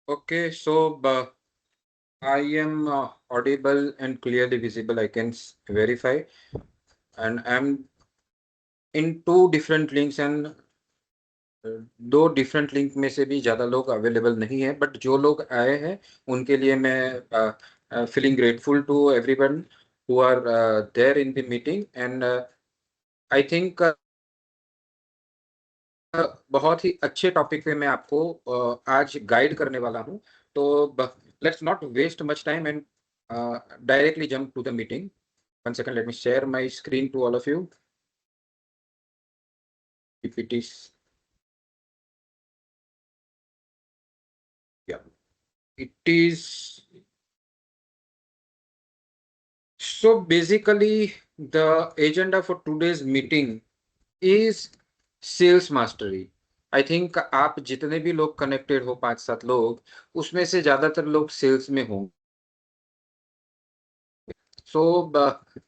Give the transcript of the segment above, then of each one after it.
Okay, so I am audible and clearly visible. I can verify, and I'm in two different links, and दो different link में से भी ज्यादा लोग available नहीं है, बट जो लोग आए हैं उनके लिए मैं feeling grateful to everyone who are there in the meeting, and I think बहुत ही अच्छे टॉपिक पे मैं आपको आज गाइड करने वाला हूं। तो let's not waste much time and directly jump to the meeting. One second, let me share my screen to all of you. If it is, या it is. So basically the agenda for today's meeting is sales mastery. I think आप जितने भी लोग connected हो, 5-7 लोग, उसमें से ज्यादातर लोग सेल्स में हों। सो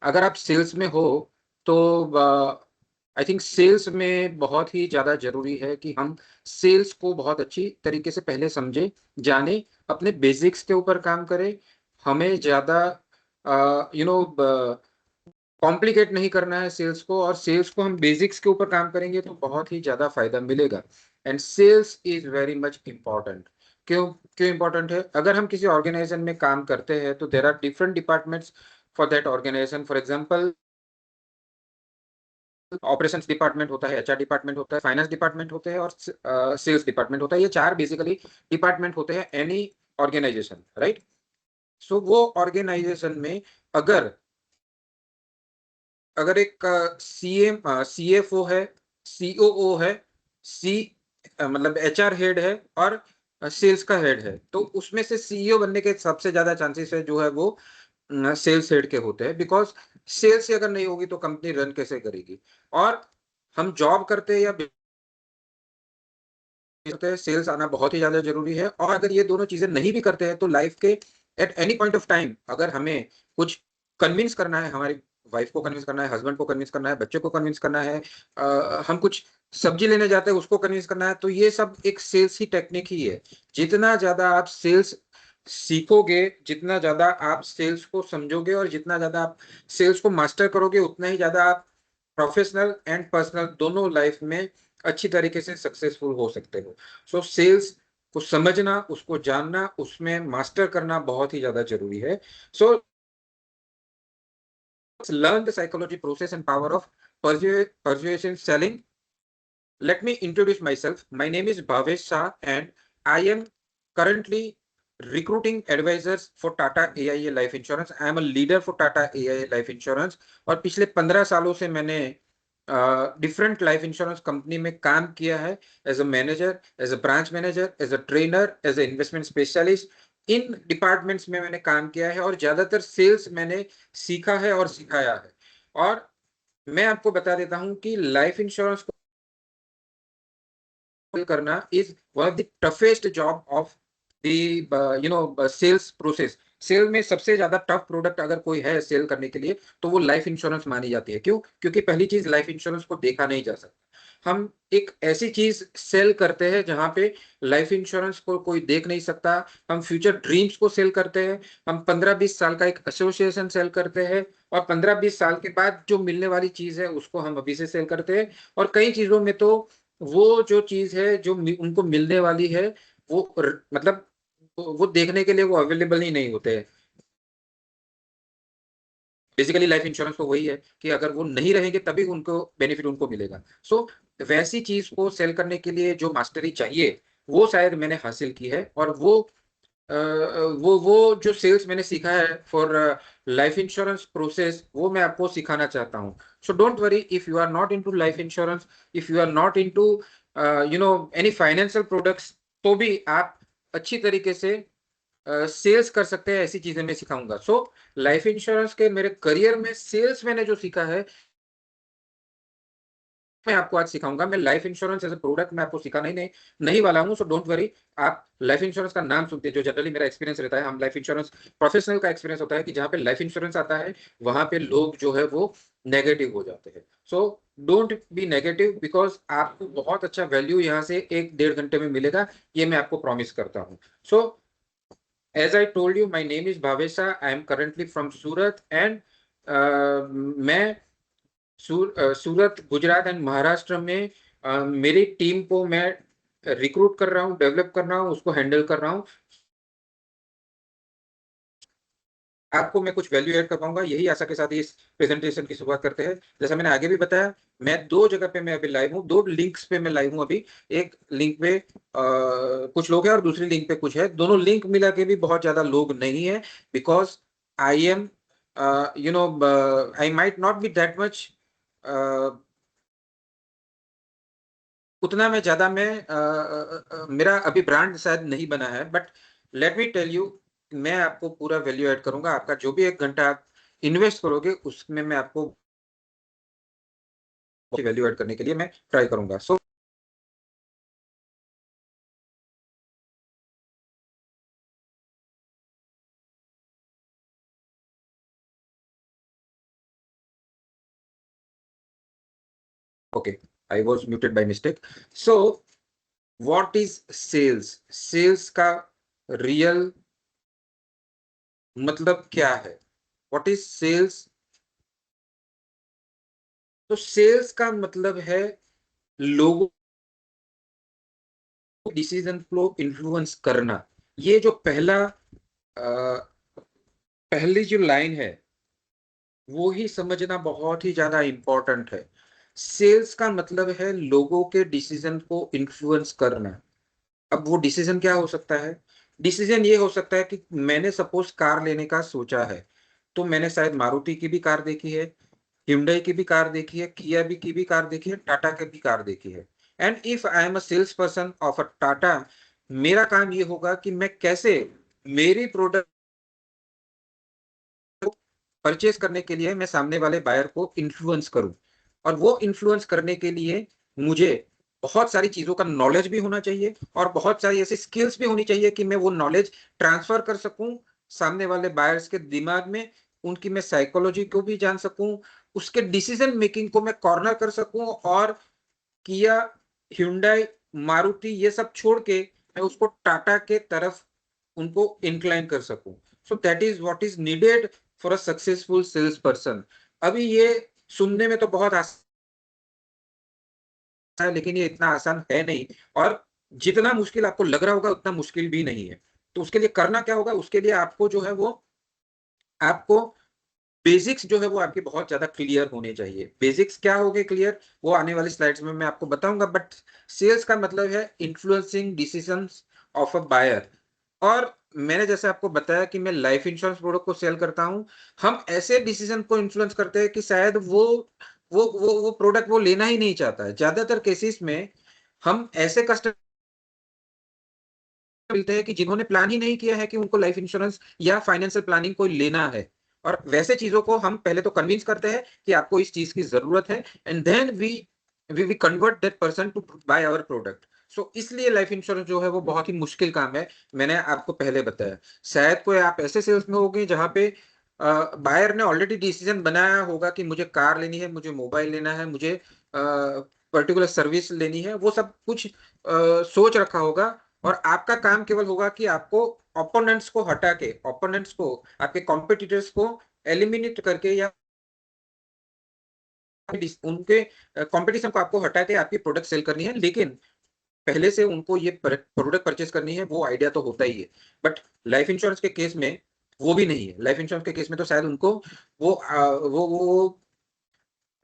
अगर आप सेल्स में हो तो आई थिंक सेल्स में बहुत ही ज्यादा जरूरी है कि हम सेल्स को बहुत अच्छी तरीके से पहले समझे, जाने, अपने बेसिक्स के ऊपर काम करें। हमें ज्यादा कॉम्प्लिकेट नहीं करना है सेल्स को, और सेल्स को हम बेसिक्स के ऊपर काम करेंगे तो बहुत ही ज्यादा फायदा मिलेगा। And sales is very much important. क्यों क्यों इंपॉर्टेंट है? अगर हम किसी ऑर्गेनाइजेशन में काम करते हैं तो there are different departments for that organisation. For example, operations department होता है, एचआर डिपार्टमेंट होता है, फाइनेंस डिपार्टमेंट होते हैं, और सेल्स डिपार्टमेंट होता है। ये चार बेसिकली डिपार्टमेंट होते हैं एनी ऑर्गेनाइजेशन, राइट? सो वो ऑर्गेनाइजेशन में अगर अगर एक सीएफओ है, सीओओ है, सी मतलब एचआर हेड है, और सेल्स का हेड है, तो उसमें से सीईओ बनने के सबसे ज्यादा चांसेस है जो है वो सेल्स हेड के होते हैं। बिकॉज सेल्स ही अगर नहीं होगी तो कंपनी रन कैसे करेगी? और हम जॉब करते हैं या करते हैं, सेल्स आना बहुत ही ज्यादा जरूरी है। और अगर ये दोनों चीजें नहीं भी करते हैं तो लाइफ के at any point of time अगर हमें कुछ कन्विंस करना है, हमारी वाइफ को कन्विंस करना है, हस्बैंड को कन्विंस करना है, बच्चे को कन्विंस करना है, हम कुछ सब्जी लेने जाते हैं उसको कन्विंस करना है, तो ये सब एक सेल्स ही टेक्निक ही है। जितना ज्यादा आप सेल्स सीखोगे, जितना ज्यादा आप सेल्स को समझोगे, और जितना ज्यादा आप सेल्स को मास्टर करोगे, उतना ही ज्यादा आप प्रोफेशनल एंड पर्सनल दोनों लाइफ में अच्छी तरीके से सक्सेसफुल हो सकते हो। सो सेल्स को समझना, उसको जानना, उसमें मास्टर करना बहुत ही ज्यादा जरूरी है। So learn the psychology process and power of persuasion selling. Let me introduce myself. My name is Bhavesh Shah, and I am currently recruiting advisors for Tata AIA Life Insurance. I am a leader for Tata AIA Life Insurance, और पिछले 15 सालों से मैंने different life insurance company में काम किया है, as a manager, as a branch manager, as a trainer, as an investment specialist. इन डिपार्टमेंट्स में मैंने काम किया है, और ज्यादातर सेल्स मैंने सीखा है और सिखाया है। और मैं आपको बता देता हूं कि लाइफ इंश्योरेंस करना is one of the toughest job of the sales process. Sale में सबसे ज्यादा टफ प्रोडक्ट अगर कोई है सेल करने के लिए तो वो लाइफ इंश्योरेंस मानी जाती है। क्यों? क्योंकि पहली चीज, लाइफ इंश्योरेंस को देखा नहीं जा सकता। हम एक ऐसी चीज सेल करते हैं जहां पे लाइफ इंश्योरेंस को कोई देख नहीं सकता। हम फ्यूचर ड्रीम्स को सेल करते हैं। हम 15-20 साल का एक एसोसिएशन सेल करते हैं, और 15-20 साल के बाद जो मिलने वाली चीज है उसको हम अभी से सेल करते हैं। और कई चीजों में तो वो जो चीज है जो उनको मिलने वाली है, वो मतलब वो देखने के लिए वो अवेलेबल ही नहीं होते हैं। बेसिकली लाइफ इंश्योरेंस तो वही है कि अगर वो नहीं रहेंगे तभी उनको बेनिफिट उनको मिलेगा। सो वैसी चीज को सेल करने के लिए जो मास्टरी चाहिए वो शायद मैंने हासिल की है, और वो जो सेल्स मैंने सीखा है फॉर लाइफ इंश्योरेंस प्रोसेस, वो मैं आपको सिखाना चाहता हूँ। So don't worry if you are not into life insurance, if you are not into any financial products, तो भी आप अच्छी तरीके से सेल्स कर सकते हैं। ऐसी चीजें मैं सिखाऊंगा। सो लाइफ इंश्योरेंस के मेरे करियर में सेल्स मैंने जो सीखा है मैं आपको आज सिखाऊंगा। मैं life insurance as a product मैं आपको सिखाना ही नहीं वाला हूँ, सो डोंट वरी। आप लाइफ इंश्योरेंस का नाम सुनते हैं, जो जनरली मेरा एक्सपीरियंस रहता है, हम लाइफ इंश्योरेंस प्रोफेशनल का एक्सपीरियंस होता है कि जहाँ पे लाइफ इंश्योरेंस आता है वहां पे लोग जो है वो नेगेटिव हो जाते हैं। So don't be negative, because आपको बहुत अच्छा वैल्यू यहाँ से 1-1.5 घंटे में मिलेगा, ये मैं आपको प्रॉमिस करता हूँ। सो as I told you, my name is Bhavesha. I am currently from Surat, and मैं सूरत, गुजरात एंड महाराष्ट्र में मेरी टीम को मैं रिक्रूट कर रहा हूँ, डेवलप कर रहा हूँ, उसको हैंडल कर रहा हूँ। आपको मैं कुछ वैल्यू ऐड कर पाऊंगा, यही आशा के साथ इस प्रेजेंटेशन की शुरुआत करते हैं। जैसा मैंने आगे भी बताया, मैं 2 जगह पे मैं अभी लाइव हूँ, 2 लिंक्स पे मैं लाइव हूँ अभी। एक लिंक पे कुछ लोग हैं और दूसरी लिंक पे कुछ है। दोनों लिंक मिला के भी बहुत ज्यादा लोग नहीं है, because I am you know I might not be that much, उतना मैं ज्यादा मैं मेरा अभी ब्रांड शायद नहीं बना है, but let me tell you, मैं आपको पूरा वैल्यू ऐड करूंगा। आपका जो भी 1 घंटा आप इन्वेस्ट करोगे उसमें मैं आपको वैल्यू ऐड करने के लिए मैं ट्राई करूंगा। So okay, I was muted by mistake. So what is sales? Sales का रियल मतलब क्या है? What is sales? तो सेल्स का मतलब है लोगों डिसीजन फ्लो इन्फ्लुएंस करना। ये जो पहली जो लाइन है वो ही समझना बहुत ही ज्यादा इंपॉर्टेंट है। सेल्स का मतलब है लोगों के डिसीजन को इन्फ्लुएंस करना। अब वो डिसीजन क्या हो सकता है? डिसीजन ये हो सकता है कि मैंने सपोज कार लेने का सोचा है, तो मैंने शायद मारुति की भी कार देखी है, Hyundai की भी कार देखी है, किया भी की भी कार देखी है, टाटा की भी कार देखी है। And if I am a sales person of a Tata, मेरा काम ये होगा कि मैं कैसे मेरी प्रोडक्ट परचेज करने के लिए मैं सामने वाले बायर को इन्फ्लुएंस करूं। और वो इन्फ्लुएंस करने के लिए मुझे बहुत सारी चीजों का नॉलेज भी होना चाहिए और बहुत सारी ऐसी स्किल्स भी होनी चाहिए कि मैं वो नॉलेज ट्रांसफर कर सकूं सामने वाले बायर्स के दिमाग में, उनकी मैं साइकोलॉजी को भी जान सकूं, उसके डिसीजन मेकिंग को मैं कॉर्नर कर सकूं, और किया, Hyundai, मारुति ये सब छोड़ के मैं उसको टाटा के तरफ उनको इंक्लाइन कर सकूं। So that is what is needed for a successful sales person. अभी ये सुनने में तो बहुत आसान है, लेकिन ये इतना आसान है नहीं, और जितना मुश्किल आपको लग रहा होगा उतना मुश्किल भी नहीं है। तो उसके लिए करना क्या होगा? उसके लिए आपको जो है वो आपको बेसिक्स जो है वो आपके बहुत ज्यादा क्लियर होने चाहिए। बेसिक्स क्या हो गए क्लियर, वो आने वाली स्लाइड्स में मैं आपको बताऊंगा। बट सेल्स का मतलब है influencing decisions of a buyer. और मैंने जैसे आपको बताया कि मैं लाइफ इंश्योरेंस प्रोडक्ट को सेल करता हूं, हम ऐसे डिसीजन को इन्फ्लुएंस करते हैं कि शायद वो प्रोडक्ट वो लेना ही नहीं चाहता है। ज्यादातर केसेस में हम ऐसे कस्टमर मिलते हैं कि जिन्होंने प्लान ही नहीं किया है कि उनको लाइफ इंश्योरेंस या फाइनेंशियल प्लानिंग कोई लेना है। और वैसे चीजों को हम पहले तो कन्विंस करते हैं कि आपको इस चीज की जरूरत है, and then we convert that person to buy our product. So इसलिए लाइफ इंश्योरेंस जो है वो बहुत ही मुश्किल काम है, मैंने आपको पहले बताया। शायद कोई आप ऐसे सेल्स में होंगे जहां पे बायर ने ऑलरेडी डिसीजन बनाया होगा कि मुझे कार लेनी है, मुझे मोबाइल लेना है, मुझे पर्टिकुलर सर्विस लेनी है, वो सब कुछ सोच रखा होगा। और आपका काम केवल होगा कि आपको ओपोनेंट्स को, आपके कॉम्पिटिटर्स को एलिमिनेट करके या उनके कंपटीशन को आपको हटा के आपकी प्रोडक्ट सेल करनी है। लेकिन पहले से उनको ये प्रोडक्ट परचेज करनी है वो आइडिया तो होता ही है। बट लाइफ इंश्योरेंस के केस में वो भी नहीं है। लाइफ इंश्योरेंस के केस में तो शायद उनको वो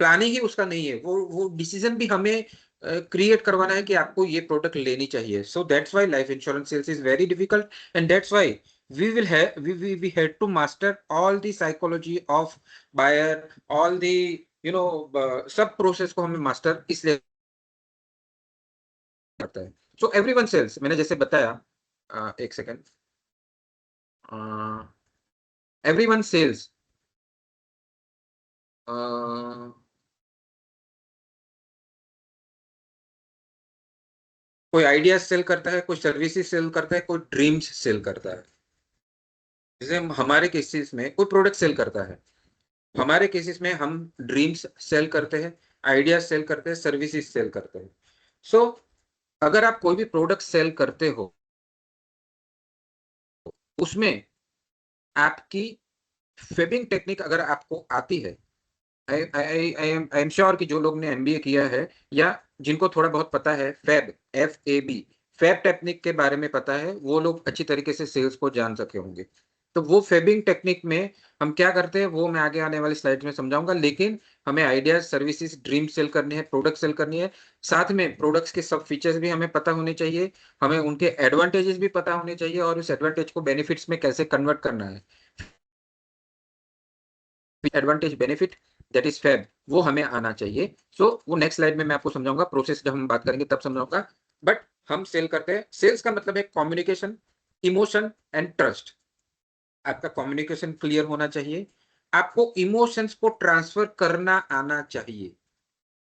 प्लानिंग ही उसका नहीं है, वो डिसीजन भी हमें क्रिएट करवाना है कि आपको ये प्रोडक्ट लेनी चाहिए। So that's why life insurance sales is very difficult, and that's why we had to master all the psychology of buyer, all the सब प्रोसेस को हमें मास्टर इसलिए करता है। सो एवरीवन सेल्स, मैंने जैसे बताया, एक सेकेंड, एवरीवन सेल्स, कोई आइडिया सेल करता है, कोई सर्विसेज सेल करता है, कोई ड्रीम्स सेल करता है। जैसे हमारे केसेस में कोई प्रोडक्ट सेल करता है, हमारे केसेस में हम ड्रीम्स सेल करते हैं, आइडिया सेल करते हैं, सर्विसेज सेल करते हैं। सो अगर आप कोई भी प्रोडक्ट सेल करते हो, उसमें आपकी फेबिंग टेक्निक अगर आपको आती है, आई एम श्योर कि जो लोग ने एमबीए किया है या जिनको थोड़ा बहुत पता है फैब, FAB, फैब टेक्निक के बारे में पता है, वो लोग अच्छी तरीके से सेल्स को जान सके होंगे। तो वो फेबिंग टेक्निक में हम क्या करते हैं वो मैं आगे आने वाली स्लाइड्स में समझाऊंगा, लेकिन हमें आइडियाज, सर्विसेज, ड्रीम सेल करनी है, प्रोडक्ट सेल करनी है, साथ में प्रोडक्ट्स के सब फीचर्स भी हमें पता होने चाहिए, हमें उनके एडवांटेजेस भी पता होने चाहिए और उस एडवांटेज को बेनिफिट्स में कैसे कन्वर्ट करना है, advantage benefit that is FAB, वो हमें आना चाहिए। सो वो नेक्स्ट स्लाइड में मैं आपको समझाऊंगा, प्रोसेस जब हम बात करेंगे तब समझाऊंगा। बट हम सेल करते हैं, सेल्स का मतलब है कम्युनिकेशन, इमोशन एंड ट्रस्ट। आपका कम्युनिकेशन क्लियर होना चाहिए, आपको इमोशंस को ट्रांसफर करना आना चाहिए।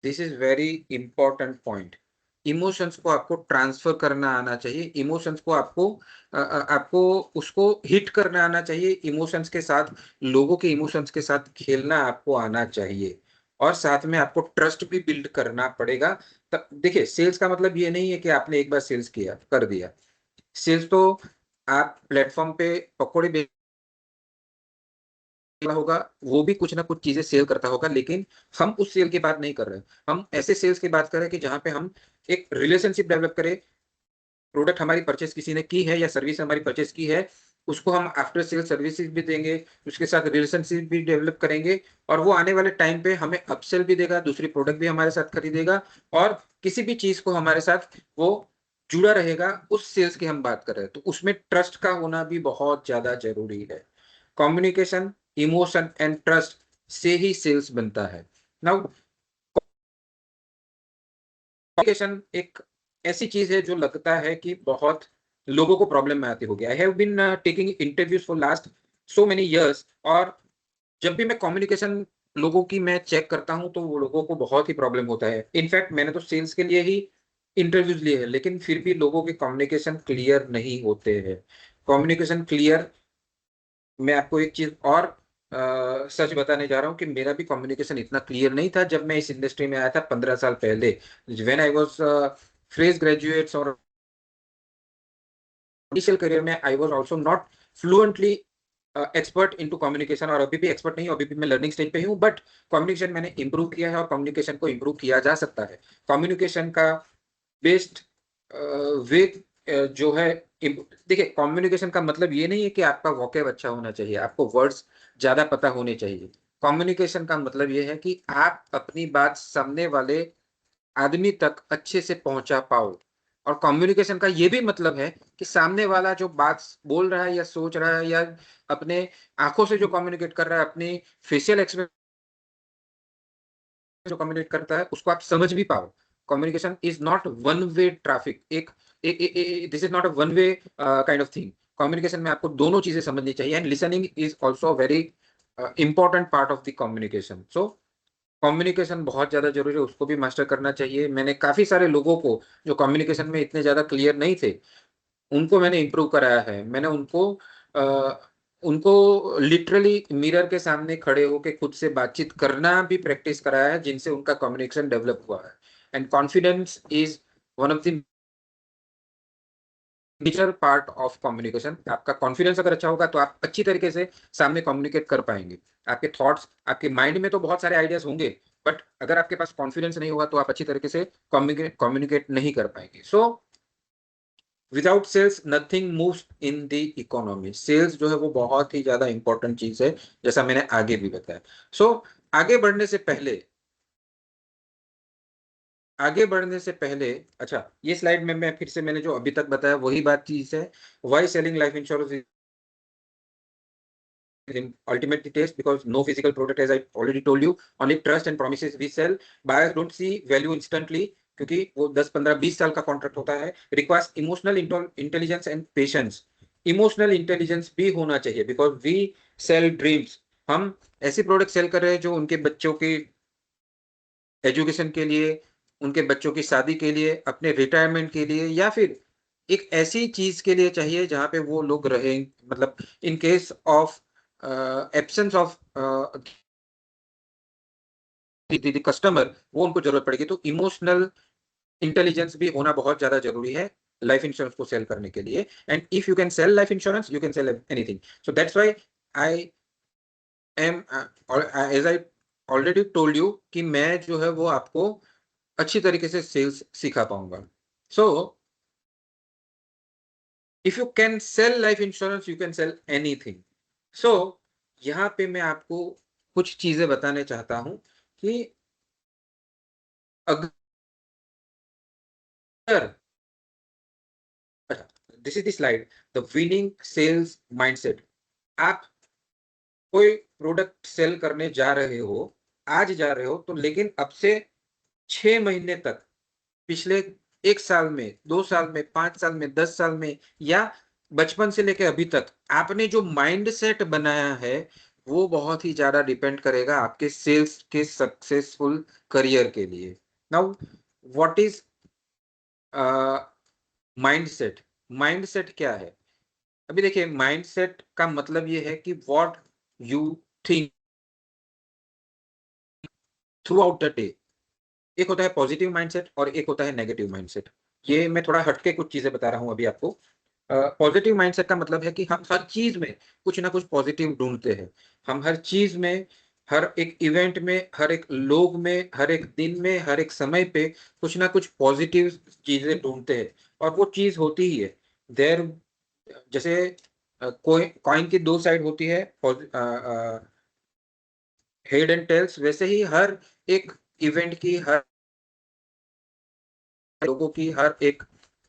This is very important point. Emotions को आपको ट्रांसफर करना आना चाहिए, इमोशंस को आपको उसको हिट करना आना चाहिए, इमोशंस के साथ, लोगों के इमोशंस के साथ खेलना आपको आना चाहिए, और साथ में आपको ट्रस्ट भी बिल्ड करना पड़ेगा। तब देखिए, सेल्स का मतलब ये नहीं है कि आपने एक बार सेल्स किया कर दिया। सेल्स तो आप प्लेटफॉर्म पे पकौड़े होगा, वो भी कुछ ना कुछ चीजें सेल करता होगा, लेकिन हम उस सेल की बात नहीं कर रहे हैं। हम ऐसे सेल्स की बात कर रहे हैं कि जहां पे हम एक रिलेशनशिप डेवलप करें, प्रोडक्ट हमारी परचेस किसी ने की है या सर्विस हमारी परचेस की है, उसको हम आफ्टर सेल सर्विसेज भी देंगे, उसके साथ रिलेशनशिप भी डेवलप करेंगे, और वो आने वाले टाइम पे हमें अपसेल भी देगा, दूसरी प्रोडक्ट भी हमारे साथ खरीदेगा, और किसी भी चीज को हमारे साथ वो जुड़ा रहेगा। उस सेल्स की हम बात कर रहे हैं, तो उसमें ट्रस्ट का होना भी बहुत ज्यादा जरूरी है। कम्युनिकेशन, इमोशन एंड ट्रस्ट से ही सेल्स बनता है। नाउ कम्युनिकेशन एक ऐसी चीज है जो लगता है कि बहुत लोगों को प्रॉब्लम में आती होगी। I have been taking interviews for last so many years, और जब भी मैं कम्युनिकेशन लोगों की मैं चेक करता हूं तो वो लोगों को बहुत ही प्रॉब्लम होता है। इनफैक्ट मैंने तो सेल्स के लिए ही इंटरव्यूज लिए हैं, लेकिन फिर भी लोगों के कम्युनिकेशन क्लियर नहीं होते हैं। कम्युनिकेशन क्लियर, मैं आपको एक चीज और सच बताने जा रहा हूँ कि मेरा भी कम्युनिकेशन इतना क्लियर नहीं था जब मैं इस इंडस्ट्री में आया था 15 साल पहले। When I was fresh graduates और इनिशियल करियर में, I was also not fluently expert into communication, और अभी भी एक्सपर्ट नहीं हूँ, अभी भी मैं लर्निंग स्टेज पे हूँ, बट कम्युनिकेशन मैंने इंप्रूव किया है और कम्युनिकेशन को इंप्रूव किया जा सकता है। कम्युनिकेशन का बेस्ट वे जो है, देखिए कम्युनिकेशन का मतलब ये नहीं है कि आपका वोकैब अच्छा होना चाहिए, आपको वर्ड्स ज्यादा पता होने चाहिए। कम्युनिकेशन का मतलब ये है कि आप अपनी बात सामने वाले आदमी तक अच्छे से पहुंचा पाओ, और कम्युनिकेशन का ये भी मतलब है कि सामने वाला जो बात बोल रहा है या सोच रहा है या अपने आंखों से जो कम्युनिकेट कर रहा है, अपनी फेशियल एक्सप्रेशन जो कम्युनिकेट करता है, उसको आप समझ भी पाओ। Communication is not one way traffic, एक this is not a one way kind of thing. Communication में आपको दोनों चीजें समझनी चाहिए, and listening is also very important part of the communication. So communication बहुत ज्यादा जरूरी है, उसको भी मास्टर करना चाहिए। मैंने काफी सारे लोगों को जो कम्युनिकेशन में इतने ज्यादा क्लियर नहीं थे, उनको मैंने इम्प्रूव कराया है। मैंने उनको लिटरली मिरर के सामने खड़े होके खुद से बातचीत करना भी प्रैक्टिस कराया है, जिनसे उनका कम्युनिकेशन डेवलप हुआ है। And confidence is one of the major part of communication. आपका कॉन्फिडेंस अगर अच्छा होगा तो आप अच्छी तरीके से सामने कम्युनिकेट कर पाएंगे। आपके थॉट्स, आपके माइंड में तो बहुत सारे आइडियाज होंगे, बट अगर आपके पास कॉन्फिडेंस नहीं होगा तो आप अच्छी तरीके से कम्युनिकेट नहीं कर पाएंगे। So without sales nothing moves in the economy. Sales जो है वो बहुत ही ज्यादा इंपॉर्टेंट चीज है, जैसा मैंने आगे भी बताया। सो आगे बढ़ने से पहले, अच्छा, ये स्लाइड में मैं फिर से मैंने जो अभी तक बताया वही बात चीज है। Why selling life insurance in ultimate taste, because no physical product, as I already told you, only trust and promises we sell. Buyers don't see value instantly, क्योंकि वो 10 15 20 साल का कॉन्ट्रैक्ट होता है। Requires emotional intelligence and patience. Emotional intelligence भी होना चाहिए, because we cell dreams. हम ऐसे प्रोडक्ट सेल कर रहे हैं जो उनके बच्चों की एजुकेशन के लिए, उनके बच्चों की शादी के लिए, अपने रिटायरमेंट के लिए, या फिर एक ऐसी चीज के लिए चाहिए जहां पे वो लोग रहें, मतलब in case of absence of customer, वो उनको जरूरत पड़ेगी। तो इमोशनल इंटेलिजेंस भी होना बहुत ज्यादा जरूरी है लाइफ इंश्योरेंस को सेल करने के लिए। And if you can sell life insurance, you can sell anything. So that's why I am, as I already told you, कि मैं जो है वो आपको अच्छी तरीके से सेल्स सिखा पाऊंगा। So if you can sell life insurance, you can sell anything. So यहाँ पे मैं आपको कुछ चीजें बताने चाहता हूं कि अगर, this is the slide, the winning sales mindset. आप कोई प्रोडक्ट सेल करने जा रहे हो, आज जा रहे हो, तो लेकिन अब से 6 महीने तक, पिछले 1 साल में, 2 साल में, 5 साल में, 10 साल में, या बचपन से लेकर अभी तक आपने जो माइंड सेट बनाया है, वो बहुत ही ज्यादा डिपेंड करेगा आपके सेल्स के सक्सेसफुल करियर के लिए। Now what is mind set? Mind set क्या है? अभी देखिए, माइंड सेट का मतलब ये है कि what you think through out the day. एक होता है पॉजिटिव माइंडसेट और एक होता है नेगेटिव माइंडसेट। ये मैं थोड़ा हटके कुछ चीजें बता रहा हूं अभी आपको। पॉजिटिव माइंडसेट का मतलब है कि हम हर चीज में कुछ ना कुछ पॉजिटिव ढूंढते हैं। हम हर चीज में, हर एक इवेंट में, हर एक लोग में, हर एक दिन में, हर एक समय पे कुछ ना कुछ पॉजिटिव चीजें ढूंढते हैं, और वो चीज होती ही है। देर, जैसे कोई कॉइन की दो साइड होती है, हेड एंड टेल्स, वैसे ही हर एक इवेंट की, हर लोगों की, हर एक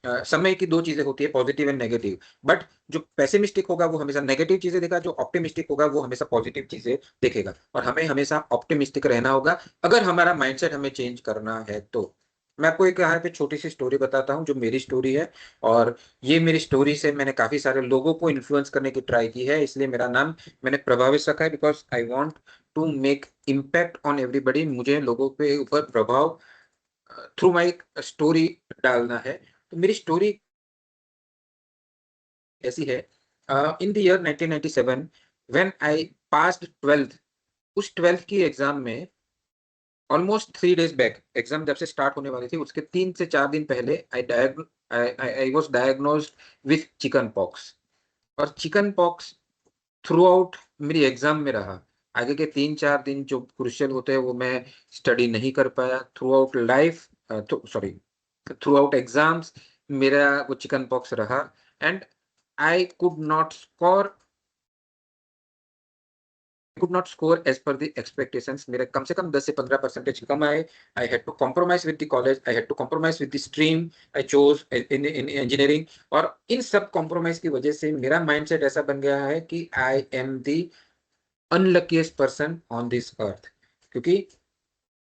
समय की दो चीजें होती है, पॉजिटिव एंड नेगेटिव। बट जो पेसिमिस्टिक होगा वो हमेशा नेगेटिव चीजें देगा, जो ऑप्टिमिस्टिक होगा वो हमेशा पॉजिटिव चीजें देखेगा। और हमें हमेशा ऑप्टिमिस्टिक रहना होगा अगर हमारा माइंडसेट हमें चेंज करना है तो। मैं आपको एक यहाँ पे छोटी सी स्टोरी बताता हूँ, जो मेरी स्टोरी है। और ये मेरी स्टोरी से मैंने काफी सारे लोगों को इन्फ्लुएंस करने की ट्राई की है, इसलिए मेरा नाम मैंने प्रभावित रखा है, because I want to make impact on everybody. मुझे लोगों के ऊपर प्रभाव थ्रू माई स्टोरी डालना है। तो मेरी स्टोरी ऐसी है। In the year 1997, when I passed 12th, उस 12th की एग्जाम में, ऑलमोस्ट 3 days बैक, एग्जाम जब से स्टार्ट होने वाली थी उसके 3 से 4 दिन पहले, I was diagnosed with chicken pox. और चिकन पॉक्स थ्रू आउट मेरी एग्जाम में रहा। आगे के 3-4 दिन जो क्रुशियल होते हैं वो मैं स्टडी नहीं कर पाया throughout life, sorry, throughout exams. मेरा वो चिकन पॉक्स रहा, and I could not score as per the expectations. मेरे कम से कम 10 से 15% कम आए। I had to compromise with the college, I had to compromise with the stream I chose in engineering. और इन सब कॉम्प्रोमाइज की वजह से मेरा माइंडसेट ऐसा बन गया है कि I am the unluckiest person on this earth. क्योंकि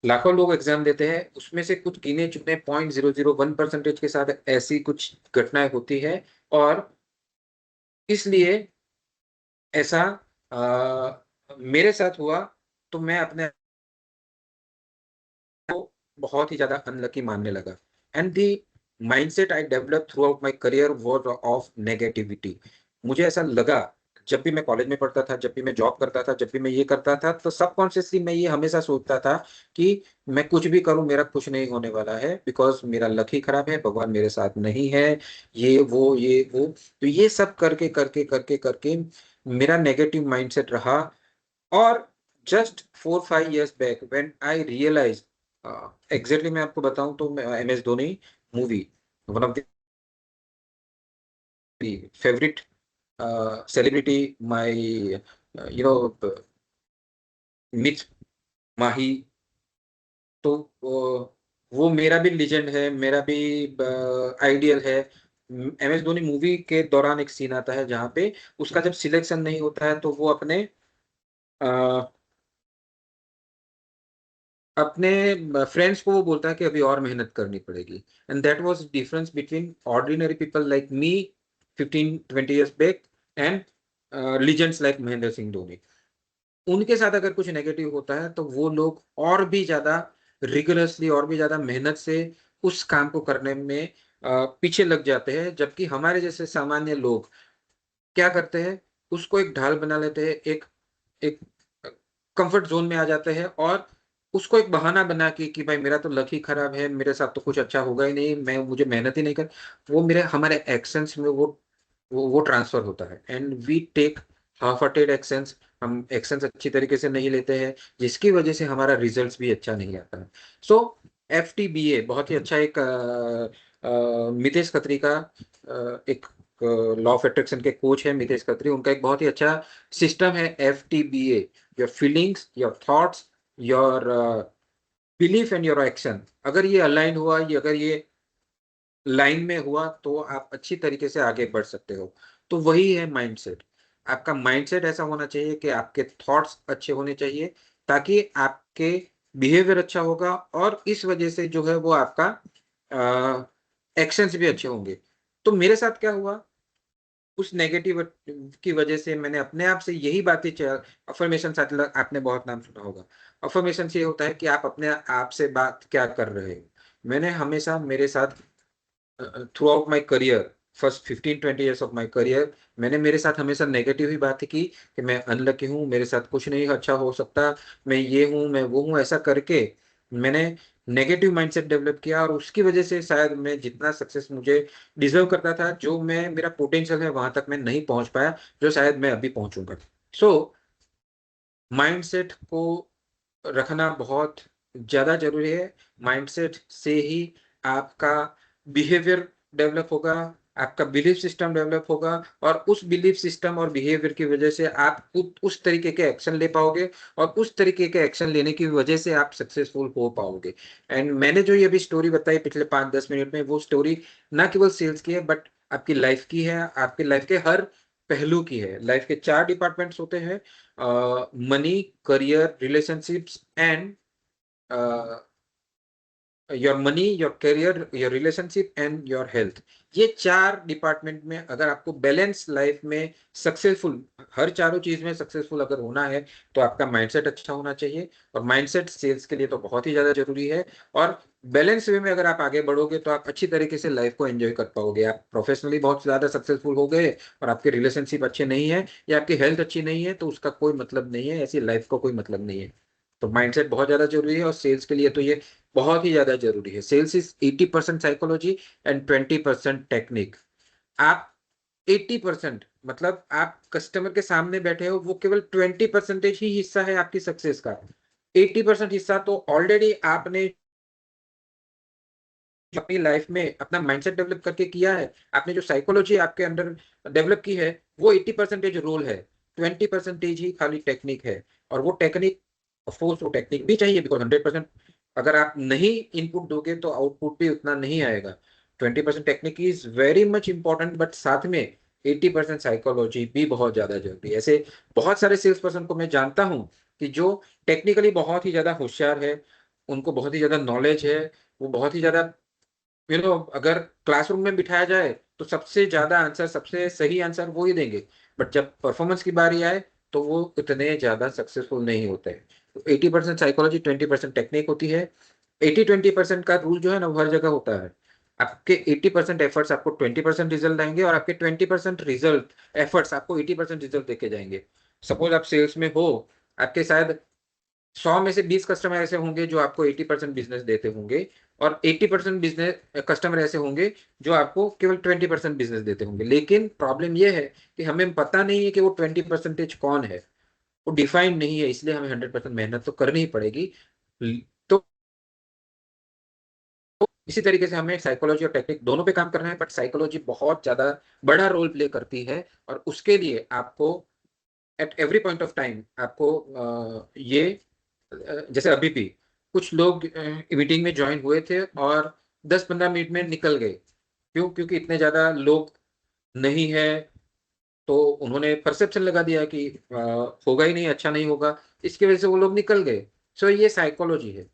लाखों लोग एग्जाम देते हैं, उसमें से कुछ गिने चुने 0.001% के साथ ऐसी कुछ घटनाएं होती है। और इसलिए ऐसा मेरे साथ हुआ, तो मैं अपने को बहुत ही ज्यादा अनलकी मानने लगा। And the mindset I develop through out my career was of negativity. मुझे ऐसा लगा, जब भी मैं कॉलेज में पढ़ता था, जब भी मैं जॉब करता था, जब भी मैं ये करता था, तो सबकॉन्शियसली मैं ये हमेशा सोचता था कि मैं कुछ भी करूं मेरा कुछ नहीं होने वाला है, बिकॉज मेरा लक ही खराब है, भगवान मेरे साथ नहीं है, ये वो। तो ये सब करके करके करके करके मेरा नेगेटिव माइंडसेट रहा। और just 4-5 years back when I realise, exactly मैं आपको बताऊं तो MS Dhoni movie, one of the favourite celebrity, my you know myth Mahi. तो वो मेरा भी लेजेंड है, मेरा भी आइडियल है। MS धोनी मूवी के दौरान एक सीन आता है जहां पे उसका जब सिलेक्शन नहीं होता है, तो वो अपने अपने फ्रेंड्स को वो बोलता है कि अभी और मेहनत करनी पड़ेगी। And that vas deferens between ordinary people like me 15-20 years back, and legends like Mahendra Singh Dhoni. उनके साथ अगर कुछ नेगेटिव होता है तो वो लोग और भी ज्यादा रिगरसली और भी ज्यादा मेहनत से उस काम को करने में पीछे लग जाते हैं, जबकि हमारे जैसे सामान्य लोग क्या करते हैं, उसको एक ढाल बना लेते हैं, एक एक कंफर्ट जोन में आ जाते हैं और उसको एक बहाना बना के कि भाई मेरा तो लक ही खराब है, मेरे साथ तो कुछ अच्छा होगा ही नहीं, मैं मुझे मेहनत ही नहीं कर, वो मेरे हमारे एक्शंस में वो ट्रांसफर होता है and we take half hearted actions. हम एक्शंस अच्छी तरीके से नहीं लेते हैं, जिसकी वजह से हमारा रिजल्ट्स भी अच्छा नहीं आता है। सो FTBA बहुत ही अच्छा एक मितेश खत्री का एक लॉ ऑफ अट्रैक्शन के कोच है मितेश खत्री, उनका एक बहुत ही अच्छा सिस्टम है FTBA। Your feelings, your thoughts, your belief and your action, अगर ये अलाइन हुआ, ये अगर ये लाइन में हुआ, तो आप अच्छी तरीके से आगे बढ़ सकते हो। तो वही है माइंडसेट। आपका माइंडसेट ऐसा होना चाहिए कि आपके थॉट्स अच्छे होने चाहिए, ताकि आपके बिहेवियर अच्छा होगा और इस वजह से जो है वो आपका एक्शंस भी अच्छे होंगे। तो मेरे साथ क्या हुआ, उस नेगेटिव की वजह से मैंने अपने आप से यही बातें अफर्मेशन, आपने बहुत नाम सुना होगा। अफर्मेशन से ये होता है कि आप अपने आप से बात क्या कर रहे हो। मैंने हमेशा मेरे साथ through out my career, first 15-20 years of my career, मैंने मेरे साथ हमेशा नेगेटिव ही बात की कि मैं अनलकी हूँ, मेरे साथ कुछ नहीं अच्छा हो सकता, मैं ये हूँ, मैं वो हूँ, ऐसा करके मैंने नेगेटिव माइंडसेट डेवलप किया और उसकी वजह से शायद मैं जितना सक्सेस मुझे डिजर्व करता था, जो मैं मेरा पोटेंशियल है वहां तक मैं नहीं पहुंच पाया, जो शायद मैं अभी पहुंचूंगा। सो माइंडसेट को रखना बहुत ज्यादा जरूरी है। माइंडसेट से ही आपका बिहेवियर डेवलप होगा, आपका बिलीफ सिस्टम डेवलप होगा, और उस बिलीफ सिस्टम और बिहेवियर की वजह से आप उस तरीके के एक्शन ले पाओगे, और उस तरीके के एक्शन लेने की वजह से आप सक्सेसफुल हो पाओगे। एंड मैंने जो ये अभी स्टोरी बताई पिछले 5-10 मिनट में, वो स्टोरी ना केवल सेल्स की है, बट आपकी लाइफ की है, आपकी लाइफ के हर पहलू की है। लाइफ के 4 डिपार्टमेंट्स होते हैं: money, career, relationships and your money, your career, your relationship and your health. ये 4 डिपार्टमेंट में अगर आपको बैलेंस लाइफ में सक्सेसफुल, हर चारों चीज में सक्सेसफुल अगर होना है, तो आपका माइंडसेट अच्छा होना चाहिए। और माइंडसेट सेल्स के लिए तो बहुत ही ज्यादा जरूरी है। और बैलेंस वे में अगर आप आगे बढ़ोगे, तो आप अच्छी तरीके से लाइफ को एंजॉय कर पाओगे। आप प्रोफेशनली बहुत ज्यादा सक्सेसफुल हो गए और आपके रिलेशनशिप अच्छे नहीं है या आपकी हेल्थ अच्छी नहीं है, तो उसका कोई मतलब नहीं है, ऐसी लाइफ का कोई मतलब नहीं है। तो माइंडसेट बहुत ज्यादा जरूरी है, और सेल्स के लिए तो ये बहुत ही ज्यादा जरूरी है। Sales is 80% psychology and 20% technique. आप 80%, मतलब आप कस्टमर के सामने बैठे हो, वो केवल 20% ही हिस्सा है आपकी सक्सेस का। 80% हिस्सा तो ऑलरेडी आपने अपनी लाइफ में अपना माइंडसेट डेवलप करके किया है। आपने जो साइकोलॉजी आपके अंदर डेवलप की है, वो 80% रोल है, 20% ही खाली टेक्निक है। और वो टेक्निक, ऑफकोर्स वो टेक्निक भी चाहिए, बिकॉज 100% अगर आप नहीं इनपुट दोगे तो आउटपुट भी उतना नहीं आएगा। 20% technique is very much important, but साथ में 80% साइकोलॉजी भी बहुत ज्यादा जरूरी है। ऐसे बहुत सारे सेल्स पर्सन को मैं जानता हूँ कि जो टेक्निकली बहुत ही ज्यादा होशियार है, उनको बहुत ही ज्यादा नॉलेज है, वो बहुत ही ज्यादा अगर क्लासरूम में बिठाया जाए तो सबसे ज्यादा आंसर, सबसे सही आंसर वो ही देंगे, बट जब परफॉर्मेंस की बारी आए तो वो इतने ज्यादा सक्सेसफुल नहीं होते हैं। तो 80% साइकोलॉजी, 20% टेक्निक होती है। 80-20% का रूल जो है ना, वो हर जगह होता है। आपके 80% एफर्ट्स आपको 20% रिजल्ट देंगे, और आपके 20% रिजल्ट एफर्ट्स आपको 80% रिजल्ट देके जाएंगे। सपोज आप सेल्स में हो, आपके शायद 100 में से 20 कस्टमर ऐसे होंगे जो आपको 80% बिजनेस देते होंगे, और 80% बिजनेस कस्टमर ऐसे होंगे जो आपको केवल 20% बिजनेस देते होंगे। लेकिन प्रॉब्लम यह है कि हमें पता नहीं है कि वो 20% कौन है, वो डिफाइंड नहीं है, इसलिए हमें 100% मेहनत तो करनी ही पड़ेगी। तो इसी तरीके से हमें साइकोलॉजी और टेक्निक दोनों पे काम करना है, बट साइकोलॉजी बहुत ज्यादा बड़ा रोल प्ले करती है। और उसके लिए आपको at every point of time आपको ये जैसे अभी भी कुछ लोग मीटिंग में ज्वाइन हुए थे और 10-15 मिनट में निकल गए। क्यों? क्योंकि इतने ज्यादा लोग नहीं है, तो उन्होंने परसेप्शन लगा दिया कि होगा ही नहीं, अच्छा नहीं होगा, इसकी वजह से वो लोग निकल गए। सो ये साइकोलॉजी है।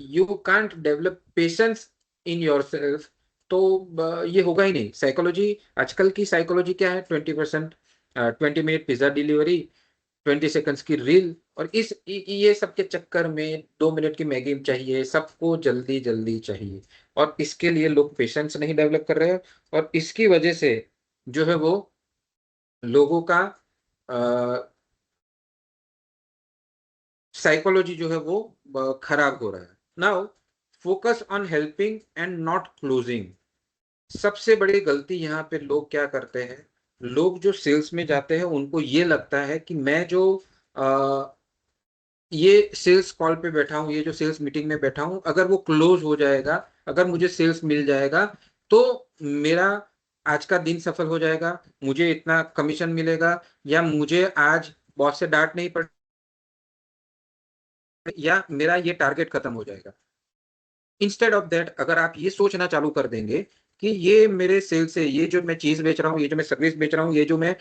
You can't develop patience in your self, तो ये होगा ही नहीं। साइकोलॉजी, आजकल की साइकोलॉजी क्या है? 20%, 20 मिनट पिज्जा डिलीवरी, 20 सेकंड्स की रील, और ये सब के चक्कर में 2 मिनट की मैगी चाहिए, सबको जल्दी जल्दी चाहिए, और इसके लिए लोग पेशेंस नहीं डेवलप कर रहे हैं, और इसकी वजह से जो है वो लोगों का साइकोलॉजी जो है वो खराब हो रहा है। Now focus on helping and not closing. सबसे बड़ी गलती यहाँ पे लोग क्या करते हैं, लोग जो सेल्स में जाते हैं उनको ये लगता है कि मैं जो ये सेल्स कॉल पे बैठा हूँ, ये जो सेल्स मीटिंग में बैठा हूँ, अगर वो क्लोज हो जाएगा, अगर मुझे सेल्स मिल जाएगा, तो मेरा आज का दिन सफल हो जाएगा, मुझे इतना कमीशन मिलेगा, या मुझे आज बॉस से डांट नहीं पड़, या मेरा ये टारगेट खत्म हो जाएगा। इंस्टेड ऑफ दैट, अगर आप ये सोचना चालू कर देंगे कि ये मेरे सेल से, ये जो मैं चीज बेच रहा हूँ, ये जो मैं सर्विस बेच रहा हूँ, ये जो मैं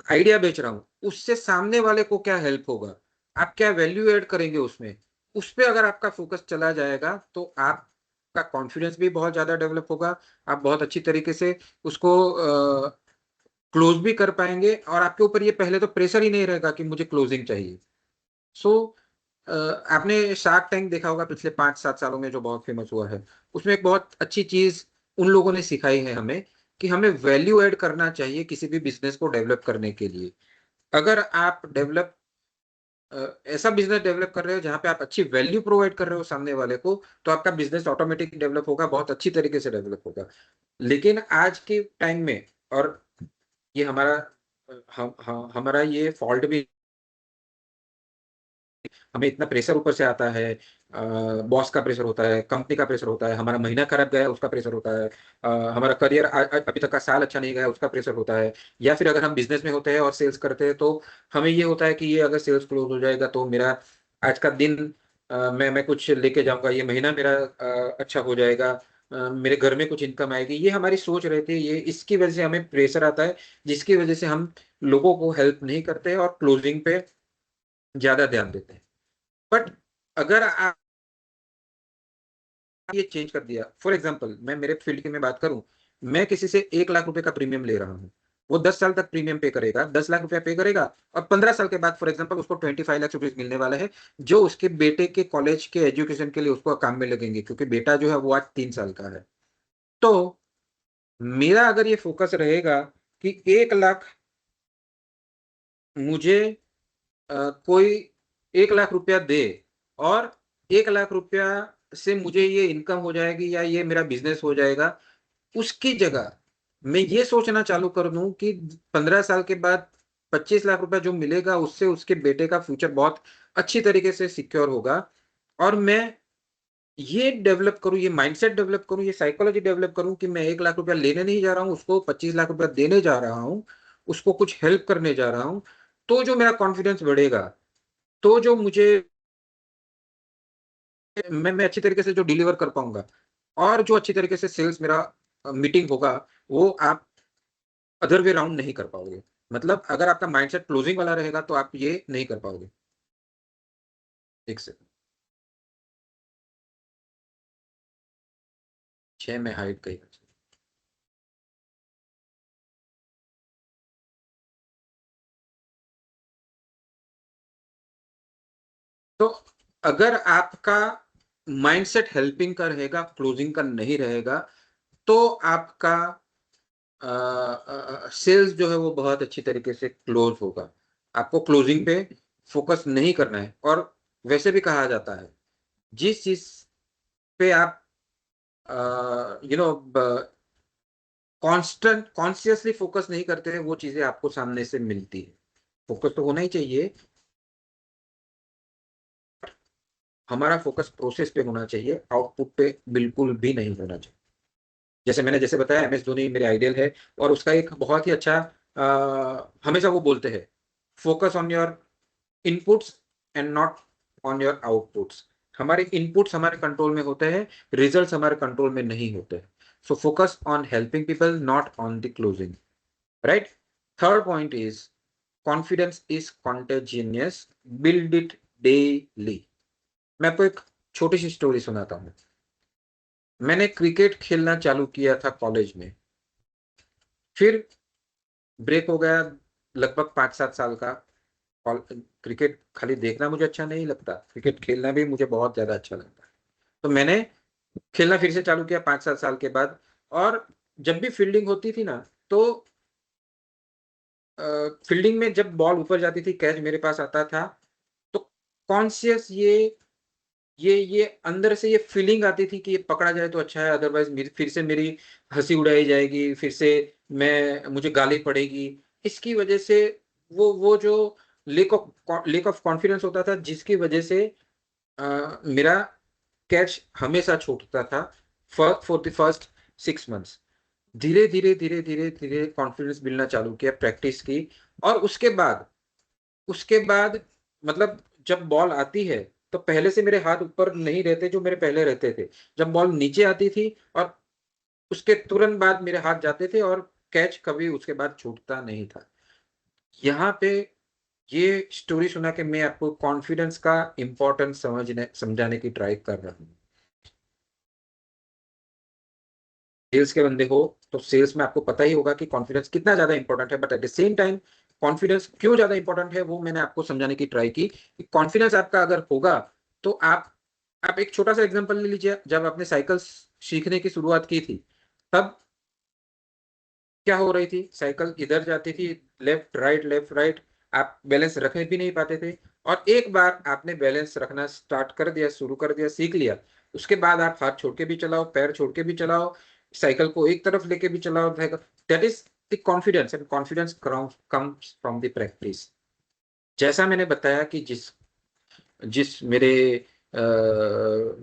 आइडिया बेच रहा हूँ, उससे सामने वाले को क्या हेल्प होगा, आप क्या वैल्यू ऐड करेंगे उसमें, उस पर अगर आपका फोकस चला जाएगा तो आपका कॉन्फिडेंस भी बहुत ज्यादा डेवलप होगा, आप बहुत अच्छी तरीके से उसको क्लोज भी कर पाएंगे, और आपके ऊपर ये पहले तो प्रेशर ही नहीं रहेगा कि मुझे क्लोजिंग चाहिए। सो आपने शार्क टैंक देखा होगा पिछले 5-7 सालों में, जो बहुत फेमस हुआ है, उसमें एक बहुत अच्छी चीज उन लोगों ने सिखाई है हमें, कि हमें वैल्यू ऐड करना चाहिए किसी भी बिजनेस को डेवलप करने के लिए। अगर आप ऐसा बिजनेस डेवलप कर रहे हो जहां पे आप अच्छी वैल्यू प्रोवाइड कर रहे हो सामने वाले को, तो आपका बिजनेस ऑटोमेटिक डेवलप होगा, बहुत अच्छी तरीके से डेवलप होगा। लेकिन आज के टाइम में, और ये हमारा हमारा ये फॉल्ट भी, हमें इतना प्रेशर ऊपर से आता है, बॉस का प्रेशर होता है, कंपनी का प्रेशर होता है, हमारा महीना खराब गया है उसका प्रेशर होता है, हमारा करियर अभी तक का साल अच्छा नहीं गया उसका प्रेशर होता है, या फिर अगर हम बिजनेस में होते हैं और सेल्स करते हैं तो हमें ये होता है कि ये अगर सेल्स क्लोज हो जाएगा तो मेरा आज का दिन, मैं कुछ लेके जाऊंगा, ये महीना मेरा अच्छा हो जाएगा, मेरे घर में कुछ इनकम आएगी, ये हमारी सोच रहती है, ये इसकी वजह से हमें प्रेशर आता है, जिसकी वजह से हम लोगों को हेल्प नहीं करते और क्लोजिंग पे ज्यादा ध्यान देते हैं। बट अगर आप ये चेंज कर दिया, फॉर एग्जाम्पल मैं मेरे फील्ड की मैं बात करूं, मैं किसी से 1 लाख रुपए का प्रीमियम ले रहा हूं, वो 10 साल तक प्रीमियम पे करेगा, 10 लाख रुपया पे करेगा, और 15 साल के बाद फॉर एग्जाम्पल उसको 25 लाख रुपीज मिलने वाला है, जो उसके बेटे के कॉलेज के एजुकेशन के लिए उसको काम में लगेंगे, क्योंकि बेटा जो है वो आज 3 साल का है। तो मेरा अगर ये फोकस रहेगा कि 1 लाख मुझे कोई 1 लाख रुपया दे, और 1 लाख रुपया से मुझे ये इनकम हो जाएगी या ये मेरा बिजनेस हो जाएगा, उसकी जगह मैं ये सोचना चालू कर दूं कि 15 साल के बाद 25 लाख रुपया जो मिलेगा उससे उसके बेटे का फ्यूचर बहुत अच्छी तरीके से सिक्योर होगा, और मैं ये डेवलप करूं, ये माइंडसेट डेवलप करूं, ये साइकोलॉजी डेवलप करूं कि मैं 1 लाख रुपया लेने नहीं जा रहा हूं, उसको 25 लाख रुपया देने जा रहा हूं, उसको कुछ हेल्प करने जा रहा हूं, तो जो मेरा कॉन्फिडेंस बढ़ेगा, तो जो मुझे, मैं अच्छी तरीके से जो डिलीवर कर पाऊंगा, और जो अच्छी तरीके से सेल्स मेरा मीटिंग होगा, वो आप अदर वे राउंड नहीं कर पाओगे। मतलब अगर आपका माइंडसेट क्लोजिंग वाला रहेगा तो आप ये नहीं कर पाओगे। एक से 6 में हाइट गई। तो अगर आपका माइंडसेट हेल्पिंग का रहेगा, क्लोजिंग का नहीं रहेगा, तो आपका सेल्स जो है वो बहुत अच्छी तरीके से क्लोज होगा। आपको क्लोजिंग पे फोकस नहीं करना है, और वैसे भी कहा जाता है, जिस चीज पे आप you know constant consciously focus नहीं करते हैं, वो चीजें आपको सामने से मिलती है। फोकस तो होना ही चाहिए, हमारा फोकस प्रोसेस पे होना चाहिए, आउटपुट पे बिल्कुल भी नहीं होना चाहिए। जैसे मैंने जैसे बताया, एम एस धोनी मेरे आइडियल है, और उसका एक बहुत ही अच्छा हमेशा वो बोलते हैं, focus on your inputs and not on your outputs. हमारे इनपुट्स हमारे कंट्रोल में होते हैं, रिजल्ट्स हमारे कंट्रोल में नहीं होते हैं। So focus on helping people, not on the closing, right. Third point is confidence is contagious, build it daily. मैं आपको एक छोटी सी स्टोरी सुनाता हूँ। मैंने क्रिकेट खेलना चालू किया था कॉलेज में, फिर ब्रेक हो गया, लगभग 5-7 साल का। और क्रिकेट खाली देखना मुझे अच्छा नहीं लगता, क्रिकेट खेलना भी मुझे बहुत ज्यादा अच्छा लगता है। तो मैंने खेलना फिर से चालू किया 5-7 साल के बाद। और जब भी फील्डिंग होती थी ना, तो फील्डिंग में जब बॉल ऊपर जाती थी, कैच मेरे पास आता था, तो कॉन्शियस ये अंदर से ये फीलिंग आती थी कि ये पकड़ा जाए तो अच्छा है, अदरवाइज फिर से मेरी हंसी उड़ाई जाएगी, फिर से मुझे गाली पड़ेगी। इसकी वजह से वो जो लेक ऑफ कॉन्फिडेंस होता था, जिसकी वजह से मेरा कैच हमेशा छूटता था फॉर द फर्स्ट 6 मंथ्स। धीरे धीरे धीरे धीरे धीरे कॉन्फिडेंस मिलना चालू किया, प्रैक्टिस की। और उसके बाद मतलब जब बॉल आती है, तो पहले से मेरे हाथ ऊपर नहीं रहते जो मेरे पहले रहते थे। जब बॉल नीचे आती थी, और उसके तुरंत बाद मेरे हाथ जाते थे, और कैच कभी उसके बाद छूटता नहीं था। यहाँ पे ये स्टोरी सुना के मैं आपको कॉन्फिडेंस का इम्पोर्टेंस समझाने की ट्राई कर रहा हूँ। सेल्स के बंदे हो, तो सेल्स में आपको पता ही होगा कि कॉन्फिडेंस कितना ज्यादा इंपॉर्टेंट है, but at the same time confidence क्यों ज्यादा इंपॉर्टेंट है वो मैंने आपको समझाने की ट्राई की। कॉन्फिडेंस आपका अगर होगा, तो आप एक छोटा सा एग्जांपल ले लीजिए। जब आपने साइकिल सीखने की शुरुआत की थी, तब क्या हो रही थी, साइकिल इधर जाती थी, लेफ्ट राइट लेफ्ट राइट, आप बैलेंस रखने भी नहीं पाते थे। और एक बार आपने बैलेंस रखना स्टार्ट कर दिया, शुरू कर दिया, सीख लिया, उसके बाद आप हाथ छोड़ के भी चलाओ, पैर छोड़ के भी चलाओ, साइकिल को एक तरफ लेके भी चलाओ। That is the confidence, and confidence comes from the practice. जैसा मैंने बताया कि जिस जिस अ,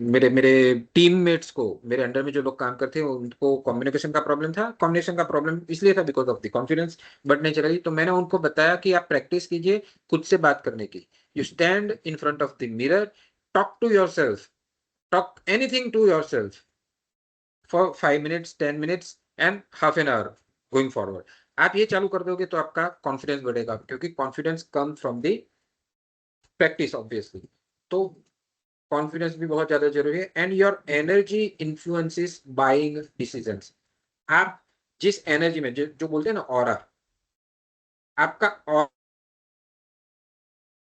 मेरे मेरे टीममेट्स को, मेरे अंडर में जो लोग काम करते हैं, उनको कम्युनिकेशन का प्रॉब्लम था। कम्युनिकेशन का प्रॉब्लम इसलिए था because of the confidence but naturally. तो मैंने उनको बताया कि आप प्रैक्टिस कीजिए खुद से बात करने की। You stand in front of the mirror, talk to yourself, talk anything to yourself for 5 minutes, 10 minutes and half an hour going forward. आप ये चालू कर दोगे तो आपका कॉन्फिडेंस बढ़ेगा, क्योंकि confidence come from the practice obviously. तो कॉन्फिडेंस भी बहुत ज्यादा जरूरी है। And your energy influences buying decisions. आप जिस एनर्जी में, जो बोलते हैं ना ऑरा, आपका ऑरा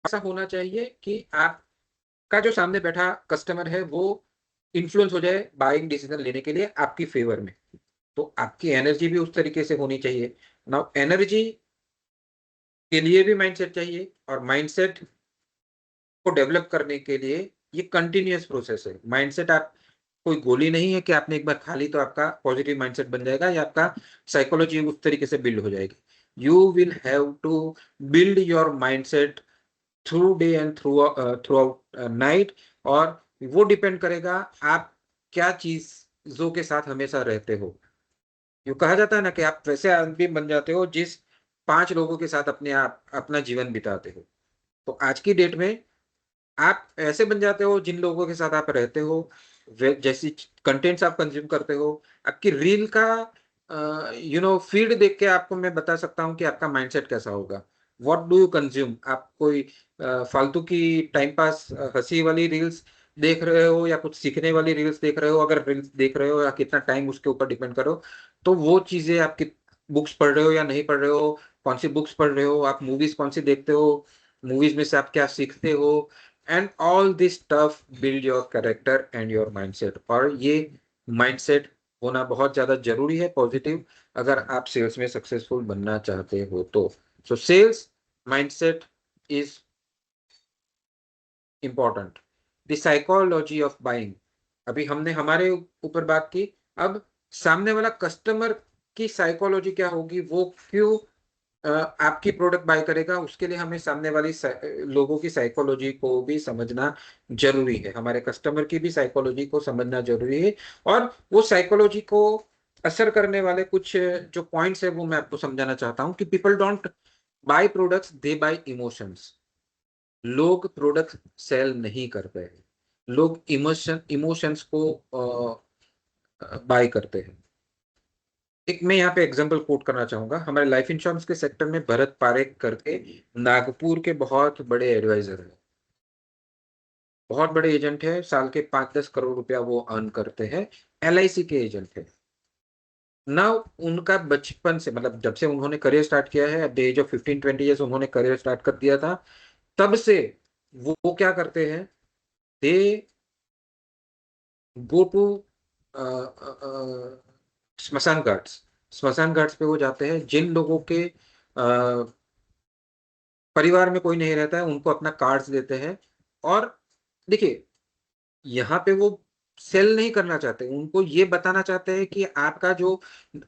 ऐसा होना चाहिए कि आपका जो सामने बैठा कस्टमर है वो इन्फ्लुएंस हो जाए बाइंग डिसीजन लेने के लिए आपकी फेवर में। तो आपकी एनर्जी भी उस तरीके से होनी चाहिए। नाउ एनर्जी के लिए भी माइंडसेट चाहिए, और माइंडसेट को डेवलप करने के लिए ये कंटिन्यूअस प्रोसेस है। माइंडसेट आप कोई गोली नहीं है कि आपने एक बार खा ली तो आपका पॉजिटिव माइंडसेट बन जाएगा, या आपका साइकोलॉजी उस तरीके से बिल्ड हो जाएगी। You will have to build your mindset through day and throughout night. और वो डिपेंड करेगा आप क्या चीजों के साथ हमेशा रहते हो। यो कहा जाता है ना कि आप वैसे आदमी बन जाते हो जिस 5 लोगों के साथ आप अपना जीवन बिताते हो। तो आज की डेट में आप ऐसे बन जाते हो जिन लोगों के साथ आप रहते हो, जैसी कंटेंट्स आप कंज्यूम करते हो। आपकी रील का फीड देख के आपको मैं बता सकता हूँ कि आपका माइंडसेट कैसा होगा। What do you consume? आप कोई फालतू की टाइम पास हंसी वाली रील्स देख रहे हो, या कुछ सीखने वाली रील्स देख रहे हो? अगर रील्स देख रहे हो, या कितना टाइम उसके ऊपर डिपेंड करो। तो वो चीजें, आपकी बुक्स पढ़ रहे हो या नहीं पढ़ रहे हो, कौन सी बुक्स पढ़ रहे हो, आप मूवीज कौन सी देखते हो, मूवीज में से आप क्या सीखते हो, and all this stuff build your character and your mindset. और ये माइंडसेट होना बहुत ज्यादा जरूरी है पॉजिटिव, अगर आप सेल्स में सक्सेसफुल बनना चाहते हो तो। So sales mindset is important. The psychology of buying, अभी हमने हमारे ऊपर बात की। अब सामने वाला कस्टमर की साइकोलॉजी क्या होगी, वो क्यों आपकी प्रोडक्ट बाय करेगा, उसके लिए हमें सामने वाली लोगों की साइकोलॉजी को भी समझना जरूरी है। हमारे कस्टमर की भी साइकोलॉजी को समझना जरूरी है। और वो साइकोलॉजी को असर करने वाले कुछ जो पॉइंट्स है वो मैं आपको समझाना चाहता हूँ कि people don't by products, they bye emotions. लोग प्रोडक्ट सेल नहीं करते हैं, लोग इमोशंस को बाय करते हैं। एक मैं यहाँ पे एग्जांपल कोट करना चाहूंगा। हमारे लाइफ इंश्योरेंस के सेक्टर में भरत पारेख करके नागपुर के बहुत बड़े एडवाइजर हैं, बहुत बड़े एजेंट है, साल के 5-10 करोड़ रुपया वो अर्न करते हैं, एलआईसी के एजेंट है। ना उनका बचपन से, मतलब जब से उन्होंने करियर स्टार्ट किया है, at the age of 15-20 years उन्होंने करियर स्टार्ट कर दिया था, तब से वो क्या करते हैं, दे गो टू स्मशान घाट्स। स्मशान घाट्स पे वो जाते हैं, जिन लोगों के परिवार में कोई नहीं रहता है उनको अपना कार्ड्स देते हैं। और देखिए, यहाँ पे वो सेल नहीं करना चाहते, उनको ये बताना चाहते हैं कि आपका जो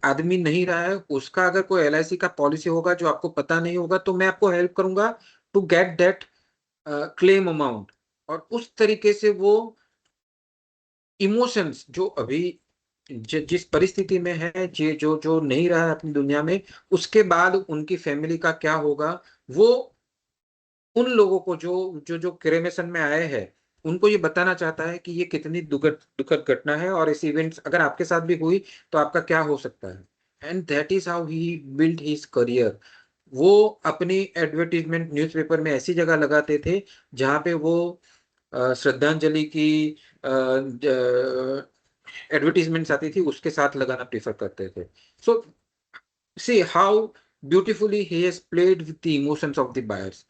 आदमी नहीं रहा है उसका अगर कोई एलआईसी का पॉलिसी होगा जो आपको पता नहीं होगा, तो मैं आपको हेल्प करूंगा to get that claim amount. और उस तरीके से वो इमोशंस जो अभी जिस परिस्थिति में है, जो जो नहीं रहा है अपनी दुनिया में, उसके बाद उनकी फैमिली का क्या होगा, वो उन लोगों को जो जो जो क्रेमेशन में आए हैं उनको ये बताना चाहता है कि ये कितनी दुखद दुखद घटना है, और ऐसी इवेंट्स अगर आपके साथ भी हुई तो आपका क्या हो सकता है। And that is how he build his career. वो अपनी एडवर्टीजमेंट न्यूज़पेपर में ऐसी जगह लगाते थे जहां पे वो श्रद्धांजलि की एडवर्टीजमेंट्स आती थी उसके साथ लगाना प्रेफर करते थे। So see how beautifully he has played with the emotions of the buyers.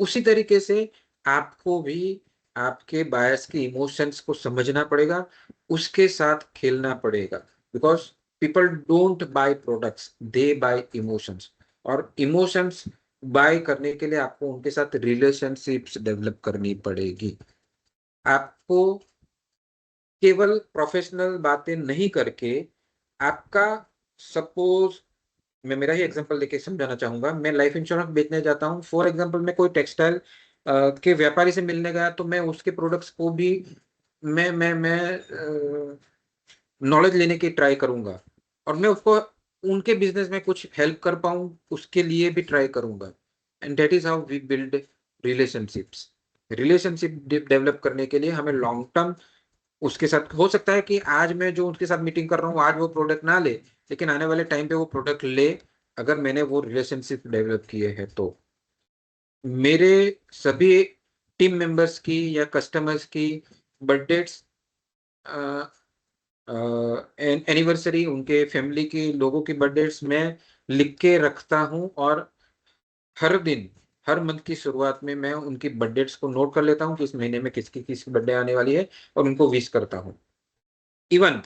उसी तरीके से आपको भी आपके बायर्स के इमोशंस को समझना पड़ेगा, उसके साथ खेलना पड़ेगा। Because people don't by products, they bye emotions. और इमोशंस बाय करने के लिए आपको उनके साथ रिलेशनशिप्स डेवलप करनी पड़ेगी। आपको केवल प्रोफेशनल बातें नहीं करके, आपका सपोज, मैं मेरा ही एग्जांपल लेके समझाना चाहूंगा। मैं लाइफ इंश्योरेंस बेचने जाता हूँ, फॉर एग्जांपल मैं कोई टेक्सटाइल के व्यापारी से मिलने गया, तो मैं उसके प्रोडक्ट्स को भी मैं नॉलेज लेने की ट्राई करूंगा, और मैं उसको उनके बिजनेस में कुछ हेल्प कर पाऊं उसके लिए भी ट्राई करूंगा। And that is how we build relationships. Relationship develop करने के लिए हमें लॉन्ग टर्म उसके साथ, हो सकता है कि आज मैं जो उसके साथ मीटिंग कर रहा हूँ आज वो प्रोडक्ट ना ले, लेकिन आने वाले टाइम पे वो प्रोडक्ट ले, अगर मैंने वो रिलेशनशिप डेवलप किए हैं तो। मेरे सभी टीम मेंबर्स की या कस्टमर्स की बर्थडेट्स, एनिवर्सरी, उनके फैमिली के लोगों की बर्थडेट्स मैं लिख के रखता हूँ। और हर दिन, हर मंथ की शुरुआत में मैं उनकी बर्थडेट्स को नोट कर लेता हूँ कि इस महीने में किसकी किसकी बर्थडे आने वाली है, और उनको विश करता हूँ। Even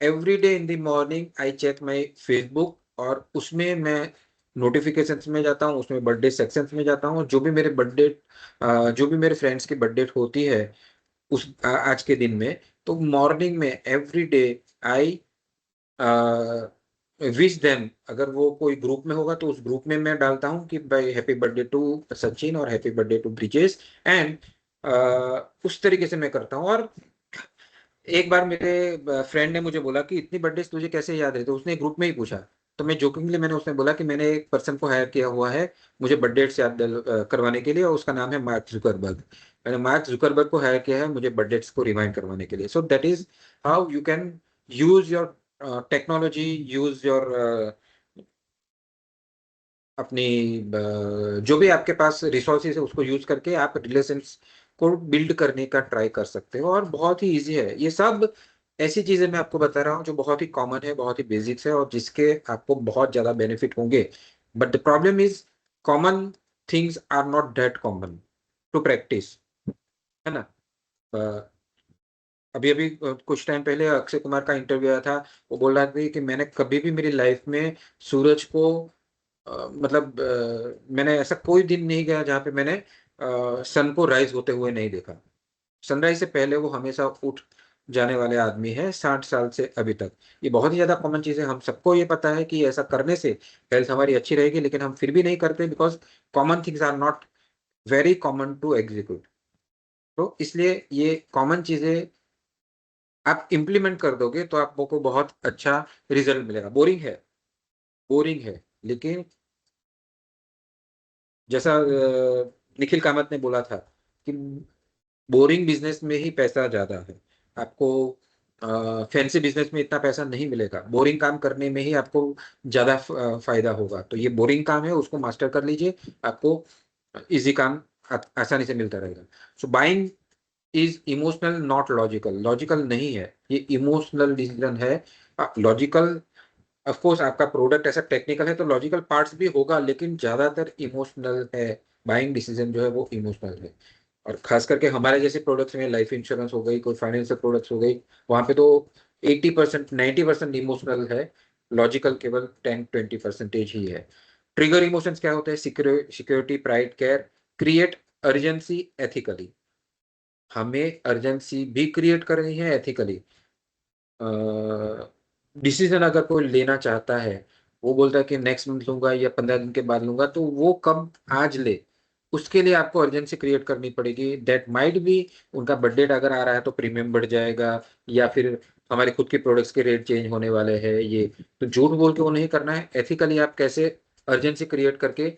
every day in the morning I check my Facebook, और उसमें मैं नोटिफिकेशंस में जाता हूँ, उसमें बर्थडे सेक्शंस में जाता हूँ। जो भी मेरे बर्थडे, जो भी मेरे फ्रेंड्स की बर्थडे होती है आज के दिन में, तो मॉर्निंग में every day I wish them. अगर वो कोई ग्रुप में होगा तो उस ग्रुप में मैं डालता हूँ कि भाई हैप्पी बर्थडे टू सचिन और happy birthday to Brijesh. And उस तरीके से मैं करता हूँ। और एक बार मेरे फ्रेंड ने मुझे बोला कि इतनी बर्थडे तुझे कैसे याद है, तो उसने ग्रुप में ही पूछा। तो मैं जोकिंगली मैंने उसने बोला कि मैंने एक पर्सन को हायर किया हुआ है मुझे बर्थडे याद करवाने के लिए, और उसका नाम है मार्क जुकरबर्ग। मैंने मार्क जुकरबर्ग को हायर किया है मुझे बर्थडे को रिमाइंड करवाने के लिए। सो that is how you can use your technology, use your अपनी जो भी आपके पास रिसोर्सेज है उसको यूज करके आप रिलेशंस को बिल्ड करने का ट्राई कर सकते हो। और बहुत ही इजी है ये सब। ऐसी चीजें मैं आपको बता रहा हूँ जो बहुत ही कॉमन है, बहुत ही बेसिक्स है, और जिसके आपको बहुत ज्यादा बेनिफिट होंगे। But the problem is common things are not that common to practice, है ना। अ, अभी अभी कुछ टाइम पहले अक्षय कुमार का इंटरव्यू आया था। वो बोल रहा था कि मैंने कभी भी मेरी लाइफ में सूरज को मतलब मैंने ऐसा कोई दिन नहीं गया जहाँ पे मैंने सन को राइज होते हुए नहीं देखा। सनराइज से पहले वो हमेशा उठ जाने वाले आदमी है 60 साल से अभी तक। ये बहुत ही ज्यादा कॉमन चीज है, हम सबको ये पता है कि ऐसा करने से हेल्थ हमारी अच्छी रहेगी, लेकिन हम फिर भी नहीं करते because common things are not very common to execute. तो इसलिए ये कॉमन चीजें आप इम्प्लीमेंट कर दोगे तो आपको बहुत अच्छा रिजल्ट मिलेगा। बोरिंग है, बोरिंग है, लेकिन जैसा निखिल कामत ने बोला था कि बोरिंग बिजनेस में ही पैसा ज्यादा है। आपको फैंसी बिजनेस में इतना पैसा नहीं मिलेगा, बोरिंग काम करने में ही आपको ज्यादा फायदा होगा। तो ये बोरिंग काम है, उसको मास्टर कर लीजिए, आपको इजी काम आसानी से मिलता रहेगा। So buying is emotional not logical. Logical नहीं है, ये इमोशनल डिसीजन है। लॉजिकल ऑफ कोर्स आपका प्रोडक्ट ऐसा टेक्निकल है तो लॉजिकल पार्ट्स भी होगा, लेकिन ज्यादातर इमोशनल है। बाइंग डिसीजन जो है वो इमोशनल है। और खास करके हमारे जैसे प्रोडक्ट्स में, लाइफ इंश्योरेंस हो गई, कोई फाइनेंशियल प्रोडक्ट्स हो गई, वहां पे तो 80% 90% इमोशनल है। लॉजिकल केवल 10-20% ही है। ट्रिगर इमोशंस क्या होते हैं? Security, pride, care, create urgency ethically. हमें अर्जेंसी भी क्रिएट करनी है एथिकली। डिसीजन अगर कोई लेना चाहता है, वो बोलता है कि नेक्स्ट मंथ लूंगा या 15 दिन के बाद लूंगा, तो वो कब आज ले, उसके लिए आपको अर्जेंसी क्रिएट करनी पड़ेगी। दैट माइट बी उनका बर्थडे अगर आ रहा है तो प्रीमियम बढ़ जाएगा, या फिर हमारे खुद के प्रोडक्ट्स के रेट चेंज होने वाले हैं। ये तो झूठ बोल के वो नहीं करना है। एथिकली आप कैसे अर्जेंसी क्रिएट करके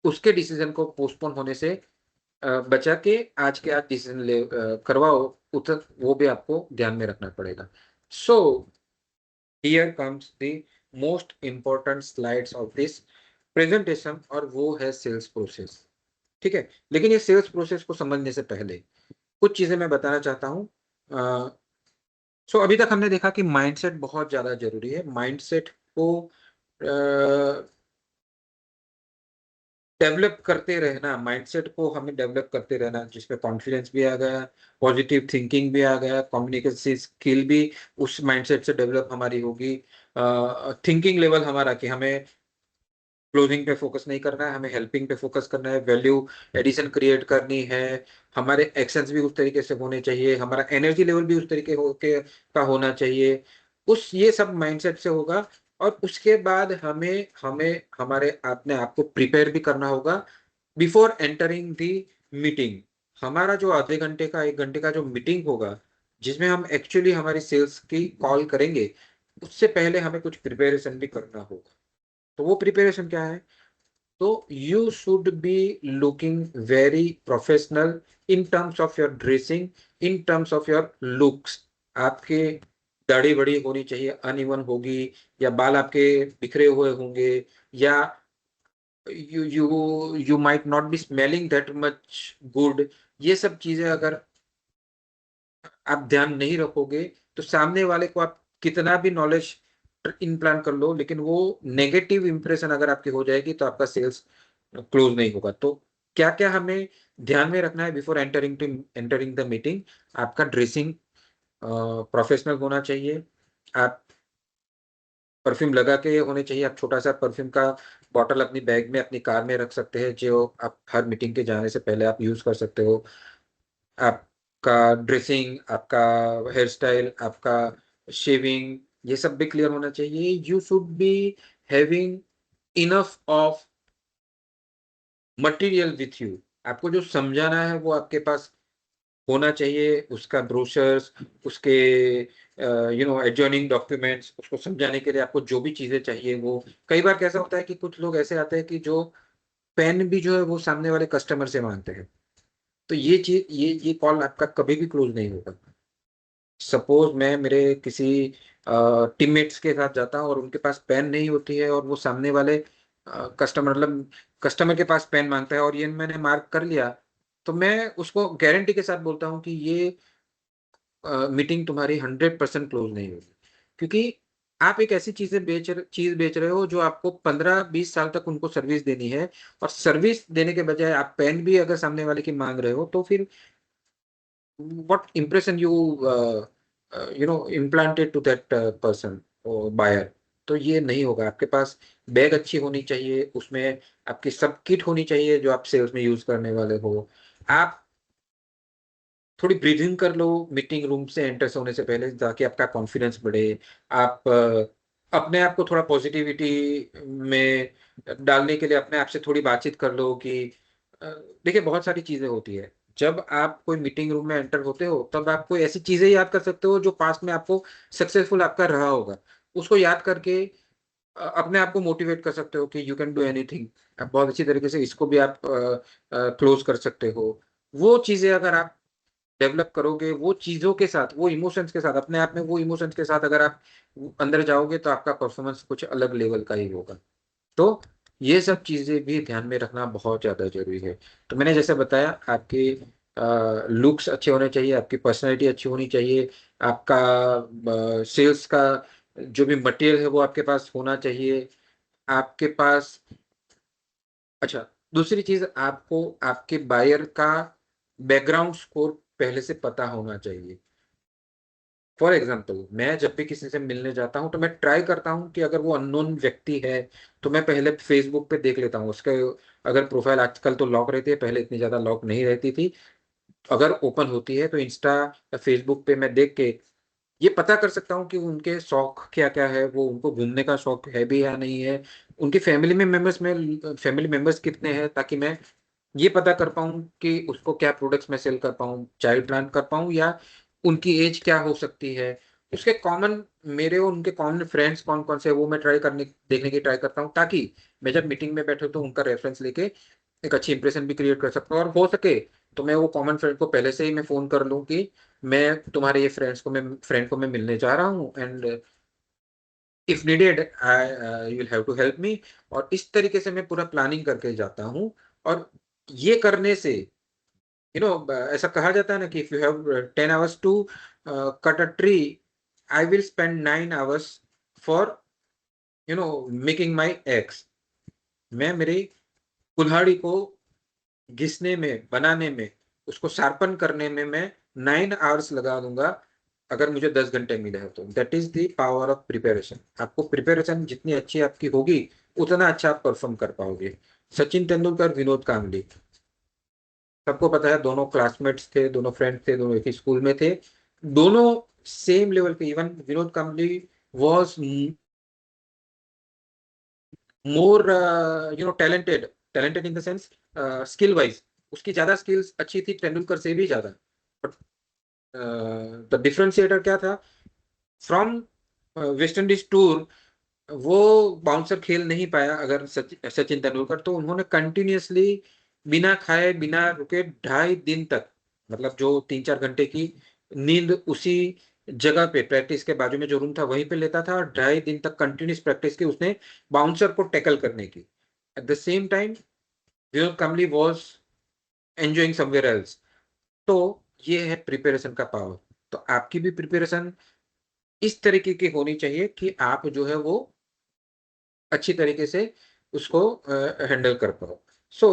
उसके डिसीजन को पोस्टपोन होने से बचा के आज के आज डिसीजन ले करवाओ, वो भी आपको ध्यान में रखना पड़ेगा। So here comes the most important slides of this presentation, और वो है सेल्स प्रोसेस। ठीक है, लेकिन ये सेल्स प्रोसेस को समझने से पहले कुछ चीजें मैं बताना चाहता हूँ। सो अभी तक हमने देखा कि माइंडसेट बहुत ज्यादा जरूरी है। माइंडसेट को डेवलप करते रहना, माइंडसेट को हमें डेवलप करते रहना, जिसमें कॉन्फिडेंस भी आ गया, पॉजिटिव थिंकिंग भी आ गया, कम्युनिकेशन स्किल भी उस माइंडसेट से डेवलप हमारी होगी। थिंकिंग लेवल हमारा कि हमें क्लोजिंग पे फोकस नहीं करना है, हमें हेल्पिंग पे फोकस करना है, वैल्यू एडिशन क्रिएट करनी है। हमारे एक्शंस भी उस तरीके से होने चाहिए, हमारा एनर्जी लेवल भी उस तरीके का होना चाहिए। उस ये सब माइंडसेट से होगा। और उसके बाद हमें हमें हमारे अपने आप को प्रिपेयर भी करना होगा बिफोर एंटरिंग दी मीटिंग। हमारा जो आधे घंटे का 1 घंटे का जो मीटिंग होगा, जिसमें हम एक्चुअली हमारी सेल्स की कॉल करेंगे, उससे पहले हमें कुछ प्रिपरेशन भी करना होगा। तो वो प्रिपरेशन क्या है? तो you should be looking very professional in terms of your dressing, in terms of your looks. आपके दाढ़ी बड़ी होनी चाहिए, अनइवन होगी, या बाल आपके बिखरे हुए होंगे, या you you you might not be smelling that much good. ये सब चीजें अगर आप ध्यान नहीं रखोगे, तो सामने वाले को आप कितना भी नॉलेज इम्प्लांट कर लो, लेकिन वो नेगेटिव इंप्रेशन अगर आपकी हो जाएगी तो आपका सेल्स क्लोज नहीं होगा। तो क्या क्या हमें ध्यान में रखना है बिफोर एंटरिंग द मीटिंग? आपका ड्रेसिंग प्रोफेशनल होना चाहिए। आप परफ्यूम लगा के होने चाहिए। आप छोटा सा परफ्यूम का बॉटल अपनी बैग में, अपनी कार में रख सकते हैं, जो आप हर मीटिंग के जाने से पहले आप यूज कर सकते हो। आपका ड्रेसिंग, आपका हेयर स्टाइल, आपका शेविंग, ये सब भी क्लियर होना चाहिए। You should be having enough of material with you. आपको जो समझाना है वो आपके पास होना चाहिए। उसका ब्रोशर्स, उसके एडजॉइनिंग डॉक्यूमेंट्स, उसको समझाने के लिए आपको जो भी चीजें चाहिए वो। कई बार कैसा होता है कि कुछ लोग ऐसे आते हैं कि जो पेन भी जो है वो सामने वाले कस्टमर से मांगते हैं। तो ये चीज, ये कॉल आपका कभी भी क्लोज नहीं होगा। सपोज मैं मेरे किसी टीममेट्स के साथ जाता हूँ और उनके पास पेन नहीं होती है, और वो सामने वाले कस्टमर के पास पेन मांगता है, और ये मैंने मार्क कर लिया, तो मैं उसको गारंटी के साथ बोलता हूँ कि ये मीटिंग तुम्हारी 100% क्लोज नहीं होगी। क्योंकि आप एक ऐसी चीज बेच रहे हो जो आपको 15-20 साल तक उनको सर्विस देनी है, और सर्विस देने के बजाय आप पेन भी अगर सामने वाले की मांग रहे हो, तो फिर what impression you implanted to that person or buyer? तो ये नहीं होगा। आपके पास बैग अच्छी होनी चाहिए, उसमें आपकी सब किट होनी चाहिए जो आप सेल्स में यूज करने वाले हो। आप थोड़ी ब्रीदिंग कर लो मीटिंग रूम से एंटर होने से पहले, ताकि आपका कॉन्फिडेंस बढ़े। आप अपने आप को थोड़ा पॉजिटिविटी में डालने के लिए अपने आप से थोड़ी बातचीत कर लो कि अ, देखिए, बहुत सारी चीजें होती है। जब आप कोई मीटिंग रूम में एंटर होते हो, तब आप कोई ऐसी चीजें याद कर सकते हो जो पास्ट में आपको सक्सेसफुल आपका रहा होगा। उसको याद करके अपने आप को मोटिवेट कर सकते हो कि यू कैन डू एनीथिंग। आप बहुत अच्छी तरीके से इसको भी आप क्लोज कर सकते हो। वो चीजें अगर आप डेवलप करोगे, वो चीजों के साथ, वो इमोशंस के साथ, अपने आप में वो इमोशंस के साथ अगर आप अंदर जाओगे, तो आपका परफॉर्मेंस कुछ अलग लेवल का ही होगा। तो ये सब चीजें भी ध्यान में रखना बहुत ज्यादा जरूरी है। तो मैंने जैसे बताया, आपके लुक्स अच्छे होने चाहिए, आपकी पर्सनैलिटी अच्छी होनी चाहिए, आपका सेल्स का जो भी मटेरियल है वो आपके पास होना चाहिए। आपके पास अच्छा, दूसरी चीज़ आपको आपके बायर का बैकग्राउंड स्कोर पहले से पता होना चाहिए। फॉर एग्ज़ाम्पल मैं जब भी किसी से मिलने जाता हूँ, तो मैं ट्राई करता हूँ कि अगर वो अननोन व्यक्ति है, तो मैं पहले फ़ेसबुक पे देख लेता हूँ उसके, अगर प्रोफ़ाइल आजकल तो लॉक रहती है, पहले इतनी ज़्यादा लॉक नहीं रहती थी। अगर ओपन होती है तो इंस्टा या फ़ेसबुक पे मैं देख के ये पता कर सकता हूँ कि उनके शौक क्या-क्या है, वो उनको घूमने का शौक है भी या नहीं है, उनकी फैमिली मेंबर्स कितने हैं, ताकि मैं ये पता कर पाऊँ कि उसको क्या प्रोडक्ट्स मैं सेल कर पाऊँ, चाइल्ड प्लान कर पाऊँ या उनकी एज क्या हो सकती है। उसके कॉमन मेरे और उनके कॉमन फ्रेंड्स कौन-कौन से हैं, वो मैं देखने की ट्राई करता हूँ, ताकि मैं जब मीटिंग में बैठूँ तो उनका रेफरेंस लेके एक अच्छी इंप्रेशन भी क्रिएट कर सकता हूँ, और हो सके तो मैं वो कॉमन फ्रेंड को पहले से ही मैं फ़ोन कर लूँ कि मैं तुम्हारे ये फ्रेंड को मैं मिलने जा रहा हूँ, and if needed you will have to help me. और इस तरीके से मैं पूरा प्लानिंग करके जाता हूँ। और ये करने से ऐसा कहा जाता है ना कि if you have 10 hours to cut a tree, I will spend 9 hours for making my axe. मैं मेरी कुल्हाड़ी को घिसने में, बनाने में, उसको शार्पन करने में मैं 9 आवर्स लगा दूँगा, अगर मुझे 10 घंटे मिले हैं तो। That is the power of preparation. आपको प्रिपरेशन जितनी अच्छी आपकी होगी, उतना अच्छा आप परफ़ॉर्म कर पाओगे। सचिन तेंदुलकर, विनोद कांबली, सबको पता है, दोनों क्लासमेट्स थे, दोनों फ्रेंड्स थे, दोनों एक ही स्कूल में थे। दोनों सेम लेवल पे, even Vinod Kambli was more talented in the sense skill wise, उसकी ज़्यादा स्किल्स अच्छी थी तेंदुलकर से भी ज़्यादा। बट द डिफरेंशिएटर क्या था? फ्रॉम वेस्ट इंडीज टूर वो बाउंसर खेल नहीं पाया, अगर सचिन तेंदुलकर, तो उन्होंने कंटिन्यूअसली बिना खाए बिना रुके 2.5 दिन तक, मतलब जो 3-4 घंटे की नींद उसी जगह पे, प्रैक्टिस के बाजू में जो रूम था वहीं पे लेता था, और 2.5 दिन तक कंटिन्यूस प्रैक्टिस की उसने बाउंसर को टैकल करने की। Eight the same time Vinod Kambli was enjoying somewhere else. तो ये है प्रिपरेशन का पावर। तो आपकी भी प्रिपरेशन इस तरीके की होनी चाहिए कि आप जो है वो अच्छी तरीके से उसको हैंडल कर पाओ। सो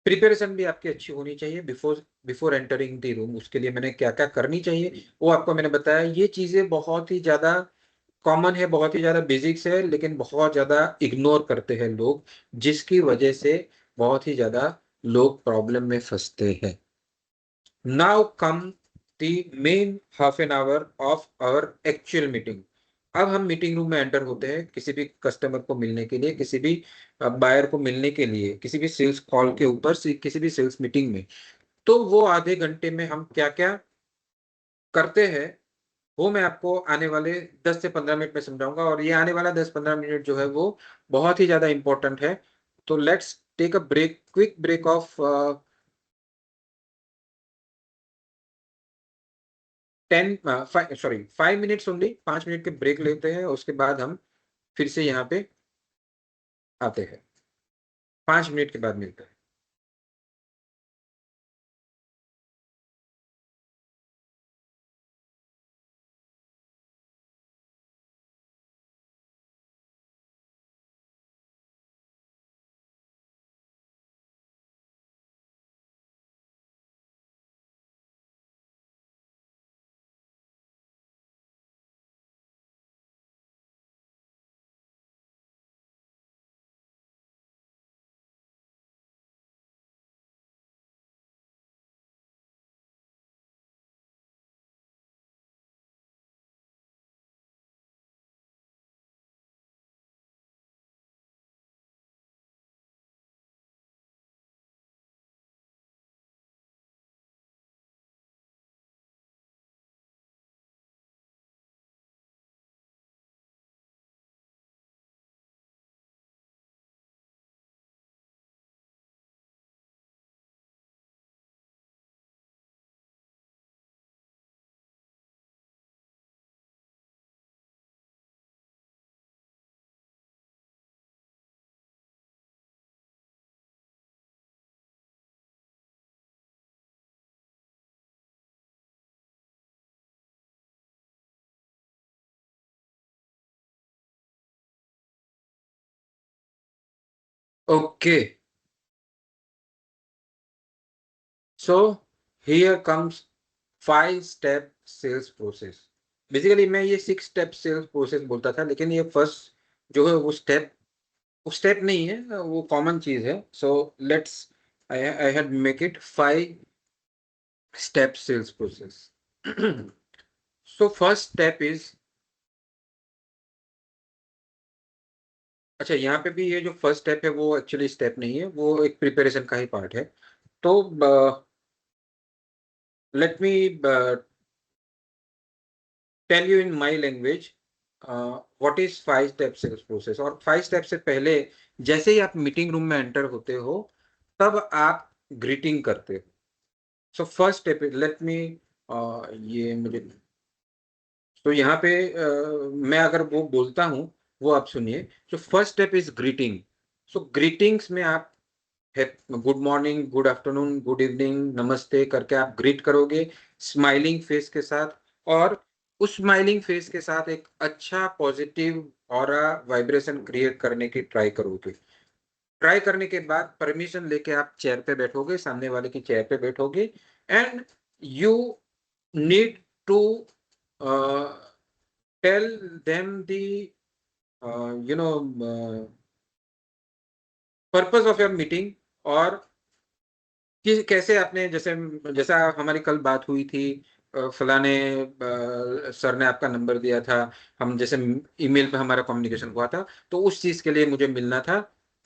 प्रिपरेशन भी आपकी अच्छी होनी चाहिए before before entering the room. उसके लिए मैंने क्या-क्या करनी चाहिए, वो आपको मैंने बताया। ये चीज़ें बहुत ही ज़्यादा कॉमन है, बहुत ही ज़्यादा बेसिक्स है, लेकिन बहुत ज़्यादा इग्नोर करते हैं लोग, जिसकी वजह से बहुत ही ज़्यादा लोग प्रॉब्लम में फँसते हैं। Now come the main half an hour of our actual meeting. अब हम मीटिंग रूम में एंटर होते हैं किसी भी कस्टमर को मिलने के लिए, किसी भी बायर को मिलने के लिए, किसी भी सेल्स कॉल के ऊपर से किसी भी सेल्स मीटिंग में। तो वो आधे घंटे में हम क्या-क्या करते हैं, वो मैं आपको आने वाले 10 से 15 मिनट में समझाऊँगा, और ये आने वाला 10-15 मिनट जो है वो बहुत ही ज़्यादा इम्पोर्टेंट है। तो let's take a quick break of 5 minutes only, 5 minute के ब्रेक लेते हैं, उसके बाद हम फिर से यहाँ पे आते हैं। 5 मिनट के बाद मिलते हैं। Okay, so here comes 5 step sales process. Basically मैं ये 6 स्टेप सेल्स प्रोसेस बोलता था, लेकिन ये फर्स्ट जो है वो स्टेप नहीं है, वो कॉमन चीज है. So let's I had make it 5 step sales process. So first step is, अच्छा यहाँ पे भी ये जो फर्स्ट स्टेप है वो एक्चुअली स्टेप नहीं है, वो एक प्रिपरेशन का ही पार्ट है. तो let me tell you in my language what is 5 step sales process. और 5 स्टेप से पहले, जैसे ही आप मीटिंग रूम में एंटर होते हो, तब आप ग्रीटिंग करते हो. सो फर्स्ट स्टेप, लेट मी, ये मुझे, तो यहाँ पे मैं अगर वो बोलता हूँ, वो आप सुनिए. सो first step is greeting. So greetings में आप good morning, good afternoon, good evening, नमस्ते करके आप ग्रीट करोगे स्माइलिंग फेस के साथ. और उस स्माइलिंग फेस के साथ एक अच्छा पॉजिटिव ऑरा वाइब्रेशन क्रिएट करने की ट्राई करोगे. ट्राई करने के बाद परमिशन लेके आप चेयर पे बैठोगे, सामने वाले की चेयर पे बैठोगे. And you need to tell them the you know purpose of your meeting. और कि कैसे आपने, जैसे जैसा हमारी कल बात हुई थी, फलाने सर ने आपका नंबर दिया था, हम जैसे ईमेल पे हमारा कम्युनिकेशन हुआ था, तो उस चीज के लिए मुझे मिलना था.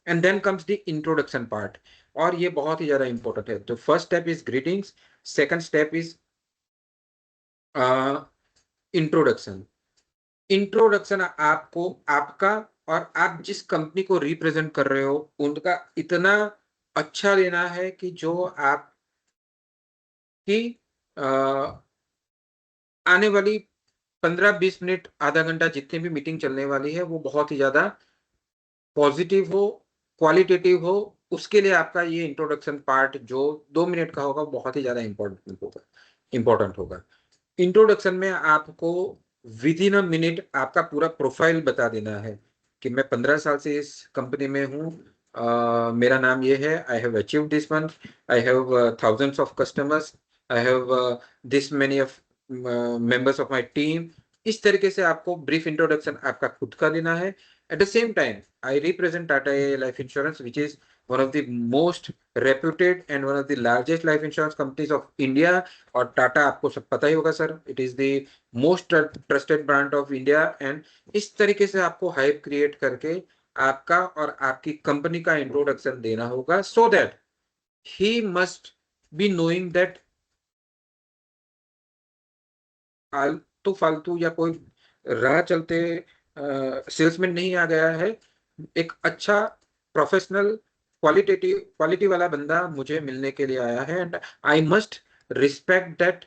And then comes the introduction part. और ये बहुत ही ज्यादा इंपॉर्टेंट है. तो first step is greetings, second step is introduction. Introduction आपको आपका और आप जिस कंपनी को रिप्रेजेंट कर रहे हो उनका इतना अच्छा देना है कि जो आपकी आने वाली 15-20 मिनट, आधा घंटा, जितनी भी मीटिंग चलने वाली है, वो बहुत ही ज्यादा पॉजिटिव हो, क्वालिटेटिव हो. उसके लिए आपका ये इंट्रोडक्शन पार्ट जो 2 मिनट का होगा, बहुत ही ज्यादा इंपॉर्टेंट होगा. इंट्रोडक्शन में आपको विद इन अ मिनट आपका पूरा प्रोफाइल बता देना है कि मैं 15 साल से इस कंपनी में हूँ, मेरा नाम ये है, I have achieved this month, I have thousands of customers, I have this many of members of my team. इस तरीके से आपको ब्रीफ इंट्रोडक्शन आपका खुद का देना है. At the same time, I represent Tata life insurance, which is one of the most reputed and one of the largest life insurance companies of India. और टाटा आपको सब पता ही होगा sir, it is the most trusted brand of India. And इस तरीके से आपको hype create करके आपका और आपकी कंपनी का इंट्रोडक्शन देना होगा, so that he must be knowing that फालतू फालतू या कोई राह चलते सेल्समैन नहीं आ गया है. एक अच्छा प्रोफेशनल क्वालिटी वाला बंदा मुझे मिलने के लिए आया है. And I must respect that,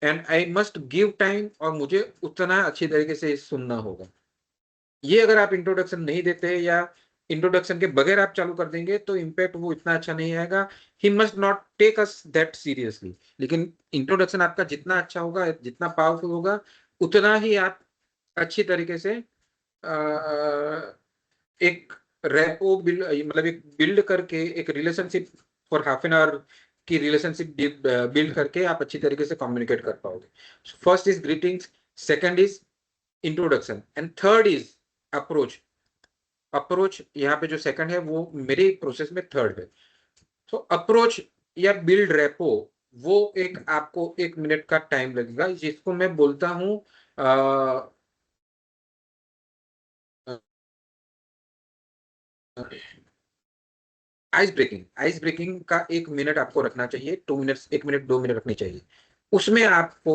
and I must give time, और मुझे उतना अच्छी तरीके से सुनना होगा. ये अगर आप इंट्रोडक्शन नहीं देते, या इंट्रोडक्शन के बगैर आप चालू कर देंगे, तो इम्पैक्ट वो इतना अच्छा नहीं आएगा. He must not take us that seriously. लेकिन इंट्रोडक्शन आपका जितना अच्छा होगा, जितना पावरफुल होगा, उतना ही आप अच्छी तरीके से एक रैपो बिल्ड, मतलब एक बिल्ड करके, एक relationship for half an our की रिलेशनशिप बिल्ड करके आप अच्छी तरीके से कम्युनिकेट कर पाओगे. First is greetings, second is introduction, and third is approach. Approach यहाँ पे जो सेकंड है, वो मेरे प्रोसेस में थर्ड है. तो अप्रोच या बिल्ड रेपो, वो एक आपको 1 मिनट का टाइम लगेगा, जिसको मैं बोलता हूँ आइस ब्रेकिंग का 1 मिनट आपको रखना चाहिए. 2 मिनट, 1 मिनट, 2 मिनट रखनी चाहिए. उसमें आपको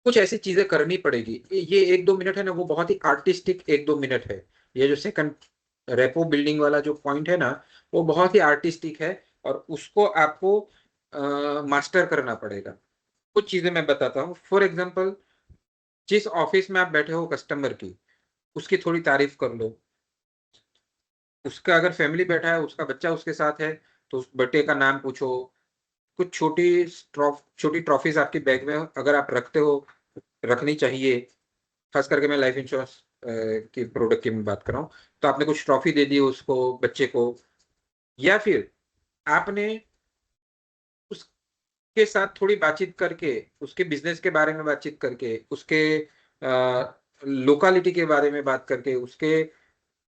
कुछ ऐसी चीजें करनी पड़ेगी. ये 1-2 मिनट है ना, वो बहुत ही आर्टिस्टिक 1-2 मिनट है. ये जो सेकंड रेपो बिल्डिंग वाला जो पॉइंट है ना, वो बहुत ही आर्टिस्टिक है, और उसको आपको मास्टर करना पड़ेगा. कुछ चीजें मैं बताता हूँ. फॉर एग्जाम्पल, जिस ऑफिस में आप बैठे हो कस्टमर की, उसकी थोड़ी तारीफ कर लो. उसका अगर फैमिली बैठा है, उसका बच्चा उसके साथ है, तो उस बच्चे का नाम पूछो. कुछ छोटी ट्रॉफीज आपके बैग में अगर आप रखते हो, रखनी चाहिए. खास करके मैं लाइफ इंश्योरेंस की प्रोडक्ट की मैं बात कर रहा हूँ, तो आपने कुछ ट्रॉफी दे दी उसको, बच्चे को, या फिर आपने उसके साथ थोड़ी बातचीत करके, उसके बिज़नेस के बारे में बातचीत करके, उसके लोकेलिटी के बारे में बात करके,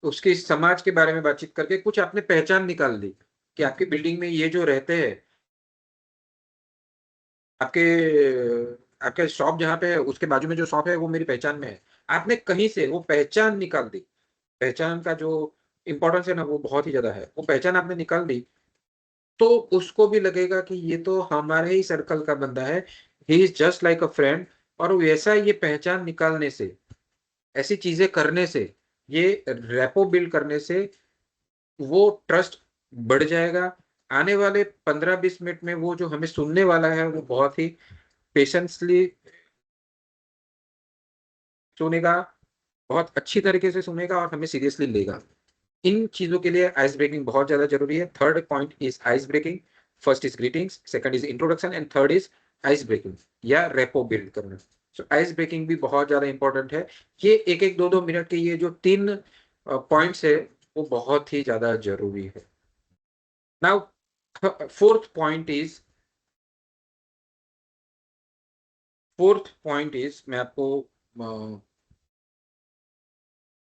उसके समाज के बारे में बातचीत करके कुछ आपने पहचान निकाल ली, कि आपकी बिल्डिंग में ये जो रहते हैं, आपके आपके शॉप जहाँ पे है, उसके बाजू में जो शॉप है, वो मेरी पहचान में है। आपने कहीं से वो पहचान निकाल दी। पहचान का जो इम्पोर्टेंस है ना, वो बहुत ही ज़्यादा है। वो पहचान आपने निकाल दी, तो उसको भी लगेगा कि ये तो हमारे ही सर्कल का बंदा है, he is just like a friend. और वैसा ये पहचान निकालने से, ऐसी चीज़ें करने से, ये रेपो बिल्ड करने से वो ट्रस्ट बढ़ जाएगा। आने वाले 15-20 मिनट में वो जो हमें सुनने वाला है, वो बहुत ही पेशेंसली सुनेगा, बहुत अच्छी तरीके से सुनेगा और हमें सीरियसली लेगा। इन चीज़ों के लिए आइस ब्रेकिंग बहुत ज़्यादा ज़रूरी है। Third point is ice breaking. First is greetings, second is introduction and third is ice breaking या रेपो बिल्ड करना। सो आइस ब्रेकिंग भी बहुत ज़्यादा इम्पोर्टेंट है। ये 1-1, 2-2 मिनट के ये जो 3 पॉइंट्स है, वो बहुत ही ज़्यादा ज़रूरी है। नाउ फोर्थ पॉइंट इज़ मैं आपको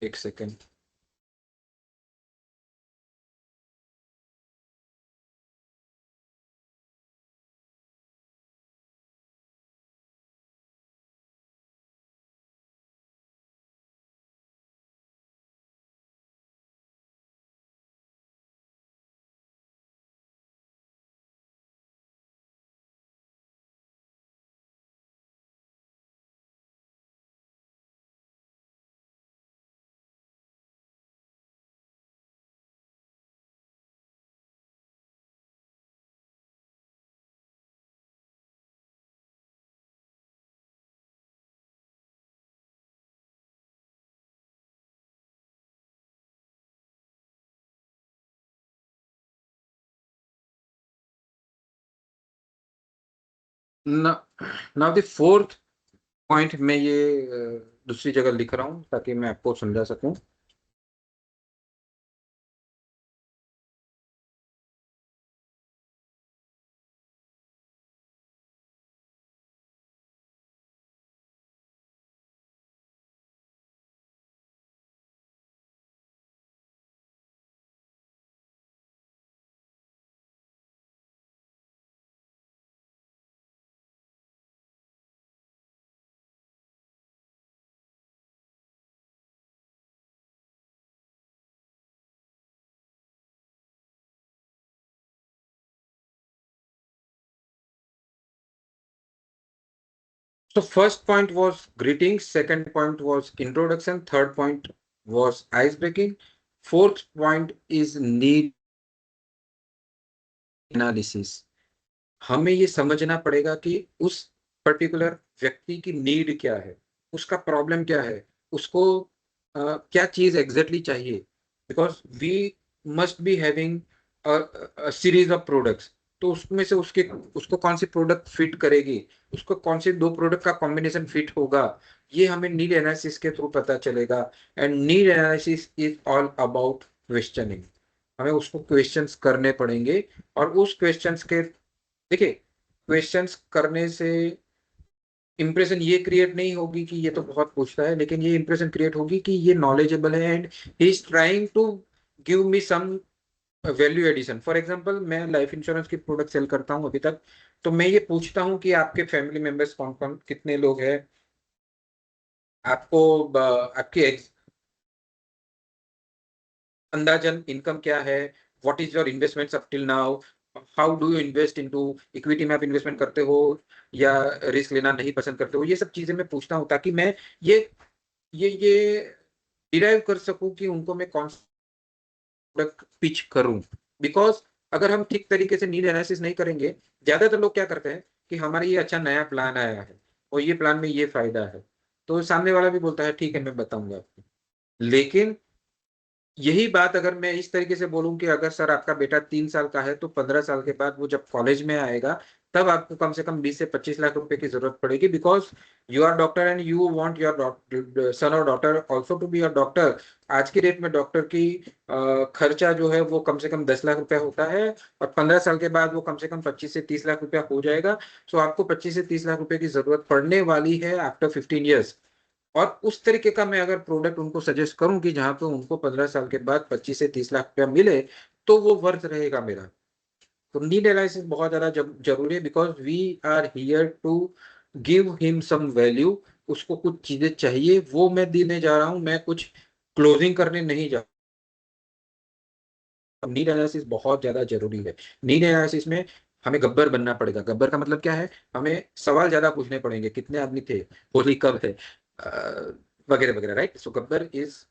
1 सेकंड। न नाउ द फोर्थ पॉइंट मैं ये दूसरी जगह लिख रहा हूँ ताकि मैं आपको समझा सकूँ। So first point was greetings, second point was introduction, third point was ice breaking, fourth point is need analysis. हमें ये समझना पड़ेगा कि उस पर्टिकुलर व्यक्ति की नीड क्या है, उसका प्रॉब्लम क्या है, उसको क्या चीज़ एग्ज़ैक्टली चाहिए। Because we must be having series of products, तो उसमें से उसके उसको कौन-सी प्रोडक्ट फिट करेगी, उसको कौन से 2 प्रोडक्ट का कॉम्बिनेशन फिट होगा, ये हमें नीड एनालिसिस के थ्रू पता चलेगा। And need analysis is all about questioning. हमें उसको क्वेश्चंस करने पड़ेंगे और उस क्वेश्चंस के, देखिए, क्वेश्चंस करने से इंप्रेशन ये क्रिएट नहीं होगी कि ये तो बहुत पूछता है, लेकिन ये इंप्रेशन क्रिएट होगी कि ये नॉलेजेबल है and he is trying to give me some value addition. For example, मैं लाइफ इंश्योरेंस की प्रोडक्ट सेल करता हूँ अभी तक, तो मैं ये पूछता हूँ कि आपके फैमिली मेंबर्स कौन कौन, कितने लोग हैं, आपको आपकी अंदाजन इनकम क्या है, what is your investments up till now, how do you invest into equity में आप इन्वेस्टमेंट करते हो या रिस्क लेना नहीं पसंद करते हो। ये सब चीजें मैं पूछता हूँ ताकि मैं ये ये डिराइव कर सकूं कि उनको मैं कौन सा प्रोडक्ट पिच करूं। बिकॉज अगर हम ठीक तरीके से नीड एनालिसिस नहीं करेंगे, ज्यादातर लोग क्या करते हैं कि हमारा ये अच्छा नया प्लान आया है और ये प्लान में ये फायदा है, तो सामने वाला भी बोलता है ठीक है मैं बताऊंगा आपको। लेकिन यही बात अगर मैं इस तरीके से बोलूं कि अगर सर आपका बेटा 3 साल का है, तो 15 साल के बाद वो जब कॉलेज में आएगा, तब आपको कम से कम 20 से 25 लाख रुपए की जरूरत पड़ेगी, because you are doctor and you want your son और daughter also to be your doctor. आज की डेट में डॉक्टर की खर्चा जो है वो कम से कम 10 लाख रुपया होता है, और 15 साल के बाद वो कम से कम 25 से 30 लाख रुपया हो जाएगा। सो आपको 25 से 30 लाख रुपए की जरूरत पड़ने वाली है आफ्टर 15 ईयर्स। और उस तरीके का मैं अगर प्रोडक्ट उनको सजेस्ट करूं कि जहां पे उनको 15 साल के बाद 25 से 30 लाख रुपया मिले, तो वो वर्थ रहेगा मेरा। तो नीड एनालिसिस बहुत ज्यादा जरूरी है, because we are here to give him some value. उसको कुछ चीजें चाहिए, वो मैं देने जा रहा हूं, मैं कुछ क्लोजिंग करने नहीं जा रहा। नीड एनालिसिस बहुत ज्यादा जरूरी है। नीड एनालिसिस में हमें गब्बर बनना पड़ेगा। गब्बर का मतलब क्या है? हमें सवाल ज्यादा पूछने पड़ेंगे, कितने आदमी थे, होली कब है, वगैरह वगैरह, right. So Gabbar is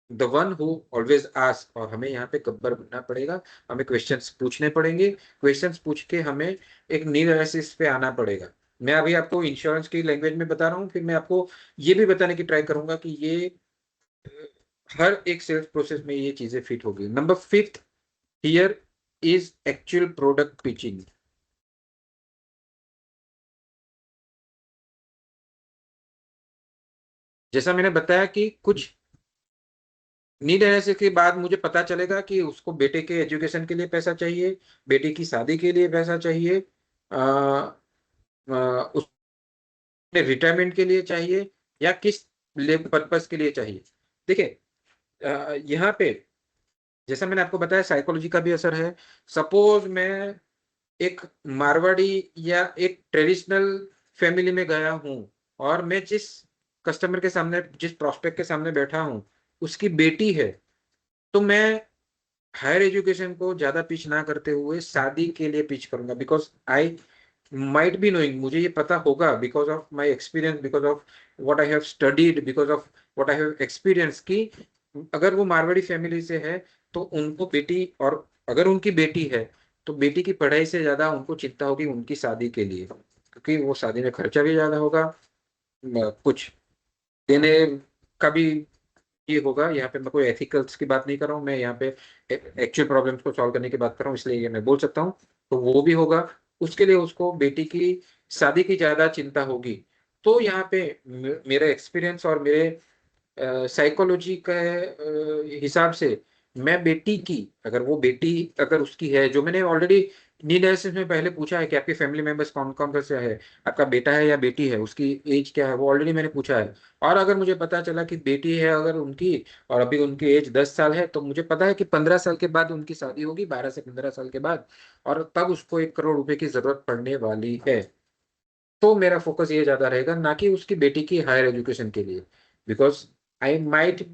the one who always ask, और हमें यहाँ पे गब्बर बनना पड़ेगा। हमें क्वेश्चंस पूछने पड़ेंगे, क्वेश्चंस पूछ के हमें एक नीड एनालिसिस पे आना पड़ेगा। मैं अभी आपको इंश्योरेंस की लैंग्वेज में बता रहा हूँ, फिर मैं आपको ये भी बताने की ट्राई करूंगा कि ये हर एक सेल्स प्रोसेस में ये चीजें फिट होगी। Number fifth here is actual product pitching. जैसा मैंने बताया कि कुछ नीड एनालिसिस के बाद मुझे पता चलेगा कि उसको बेटे के एजुकेशन के लिए पैसा चाहिए, बेटे की शादी के लिए पैसा चाहिए, उसने रिटायरमेंट के लिए चाहिए, या किस पर्पस के लिए चाहिए। देखिए, यहाँ पे जैसा मैंने आपको बताया साइकोलॉजी का भी असर है। सपोज मैं एक मारवाड़ी या एक ट्रेडिशनल फैमिली में गया हूं, और मैं जिस कस्टमर के सामने, जिस प्रोस्पेक्ट के सामने बैठा हूं, उसकी बेटी है, तो मैं हायर एजुकेशन को ज्यादा पिच ना करते हुए शादी के लिए पिच करूंगा। Because I might be knowing, मुझे ये पता होगा, because of my experience, because of what I have studied, because of what I have experience, कि अगर वो मारवाड़ी फैमिली से है तो उनको बेटी, और अगर उनकी बेटी है तो बेटी की पढ़ाई से ज्यादा उनको चिंता होगी उनकी शादी के लिए, क्योंकि वो शादी में खर्चा भी ज्यादा होगा, कुछ देने का भी ये होगा। यहाँ पे मैं कोई एथिकल्स की बात नहीं कर रहा हूँ, मैं यहाँ पे एक्चुअल प्रॉब्लम्स को सॉल्व करने की बात कर रहा हूँ, इसलिए ये मैं बोल सकता हूँ। तो वो भी होगा, उसके लिए उसको बेटी की शादी की ज्यादा चिंता होगी। तो यहाँ पे मेरा एक्सपीरियंस और मेरे साइकोलॉजी के हिसाब से, मैं बेटी की, अगर वो बेटी अगर उसकी है, जो मैंने ऑलरेडी नीड एनालिसिस में पहले पूछा है कि आपके फैमिली मेंबर्स कौन कौन से है, आपका बेटा है या बेटी है, उसकी एज क्या है, वो ऑलरेडी मैंने पूछा है। और अगर मुझे पता चला कि बेटी है अगर उनकी, और अभी उनकी एज 10 साल है, तो मुझे पता है कि 15 साल के बाद उनकी शादी होगी, 12 से 15 साल के बाद, और तब उसको 1 करोड़ रुपए की जरूरत पड़ने वाली है। तो मेरा फोकस ये ज्यादा रहेगा, ना कि उसकी बेटी की हायर एजुकेशन के लिए। Because I might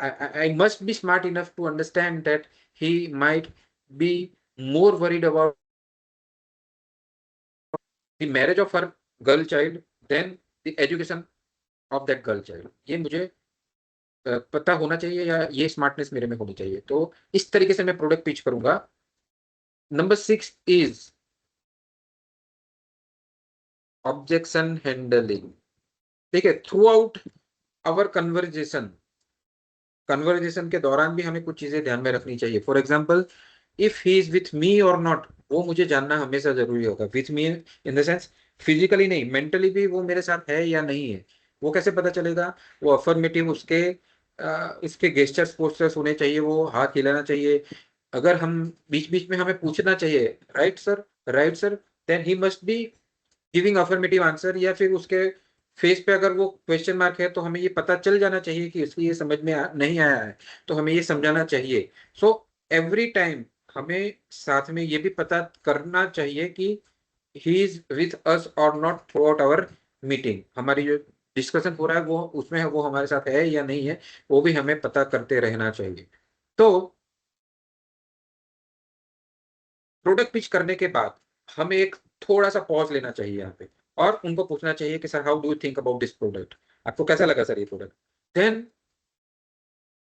I must be smart enough to understand that he might be more worried about the marriage of her girl child than the education of that girl child। ये मुझे पता होना चाहिए, या ये smartness मेरे में होनी चाहिए। तो इस तरीके से मैं प्रोडक्ट पिच करूंगा। Number 6 is objection handling. ठीक है, through out our conversation, conversation के दौरान भी हमें कुछ चीजें ध्यान में रखनी चाहिए। For example, if he is with me और नॉट, वो मुझे जानना हमेशा जरूरी होगा। With me in the sense physically नहीं, मेंटली भी वो मेरे साथ है या नहीं है। वो कैसे पता चलेगा? वो अफर्मेटिव, उसके इसके गेस्टर्स पोस्टर्स होने चाहिए, वो हाथ हिलाना चाहिए। अगर हम बीच बीच में हमें पूछना चाहिए, right sir, right sir, then he must be giving affirmative answer. या फिर उसके फेस पे अगर वो क्वेश्चन मार्क है, तो हमें ये पता चल जाना चाहिए कि इसलिए ये समझ में नहीं आया है, तो हमें ये समझाना चाहिए। सो एवरी टाइम हमें साथ में ये भी पता करना चाहिए कि ही इज विथ अस और not throughout our meeting. हमारी जो डिस्कशन हो रहा है वो उसमें है, वो हमारे साथ है या नहीं है, वो भी हमें पता करते रहना चाहिए। तो प्रोडक्ट पिच करने के बाद हमें एक थोड़ा सा पॉज लेना चाहिए यहाँ पे, और उनको पूछना चाहिए कि sir, how do you think about this product? आपको कैसा लगा सर ये product? Then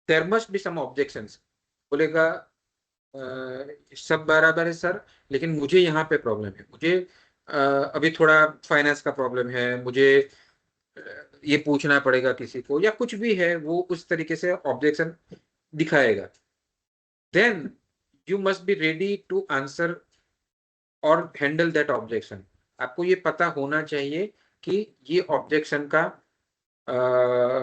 there must be some objections. बोलेगा सब बराबर है सर, लेकिन मुझे यहाँ पे प्रॉब्लम है, मुझे अभी थोड़ा फाइनेंस का प्रॉब्लम है, मुझे अ, ये पूछना पड़ेगा किसी को, या कुछ भी है, वो उस तरीके से ऑब्जेक्शन दिखाएगा। Then you must be ready to answer और हैंडल दैट ऑब्जेक्शन। आपको ये पता होना चाहिए कि ये ऑब्जेक्शन का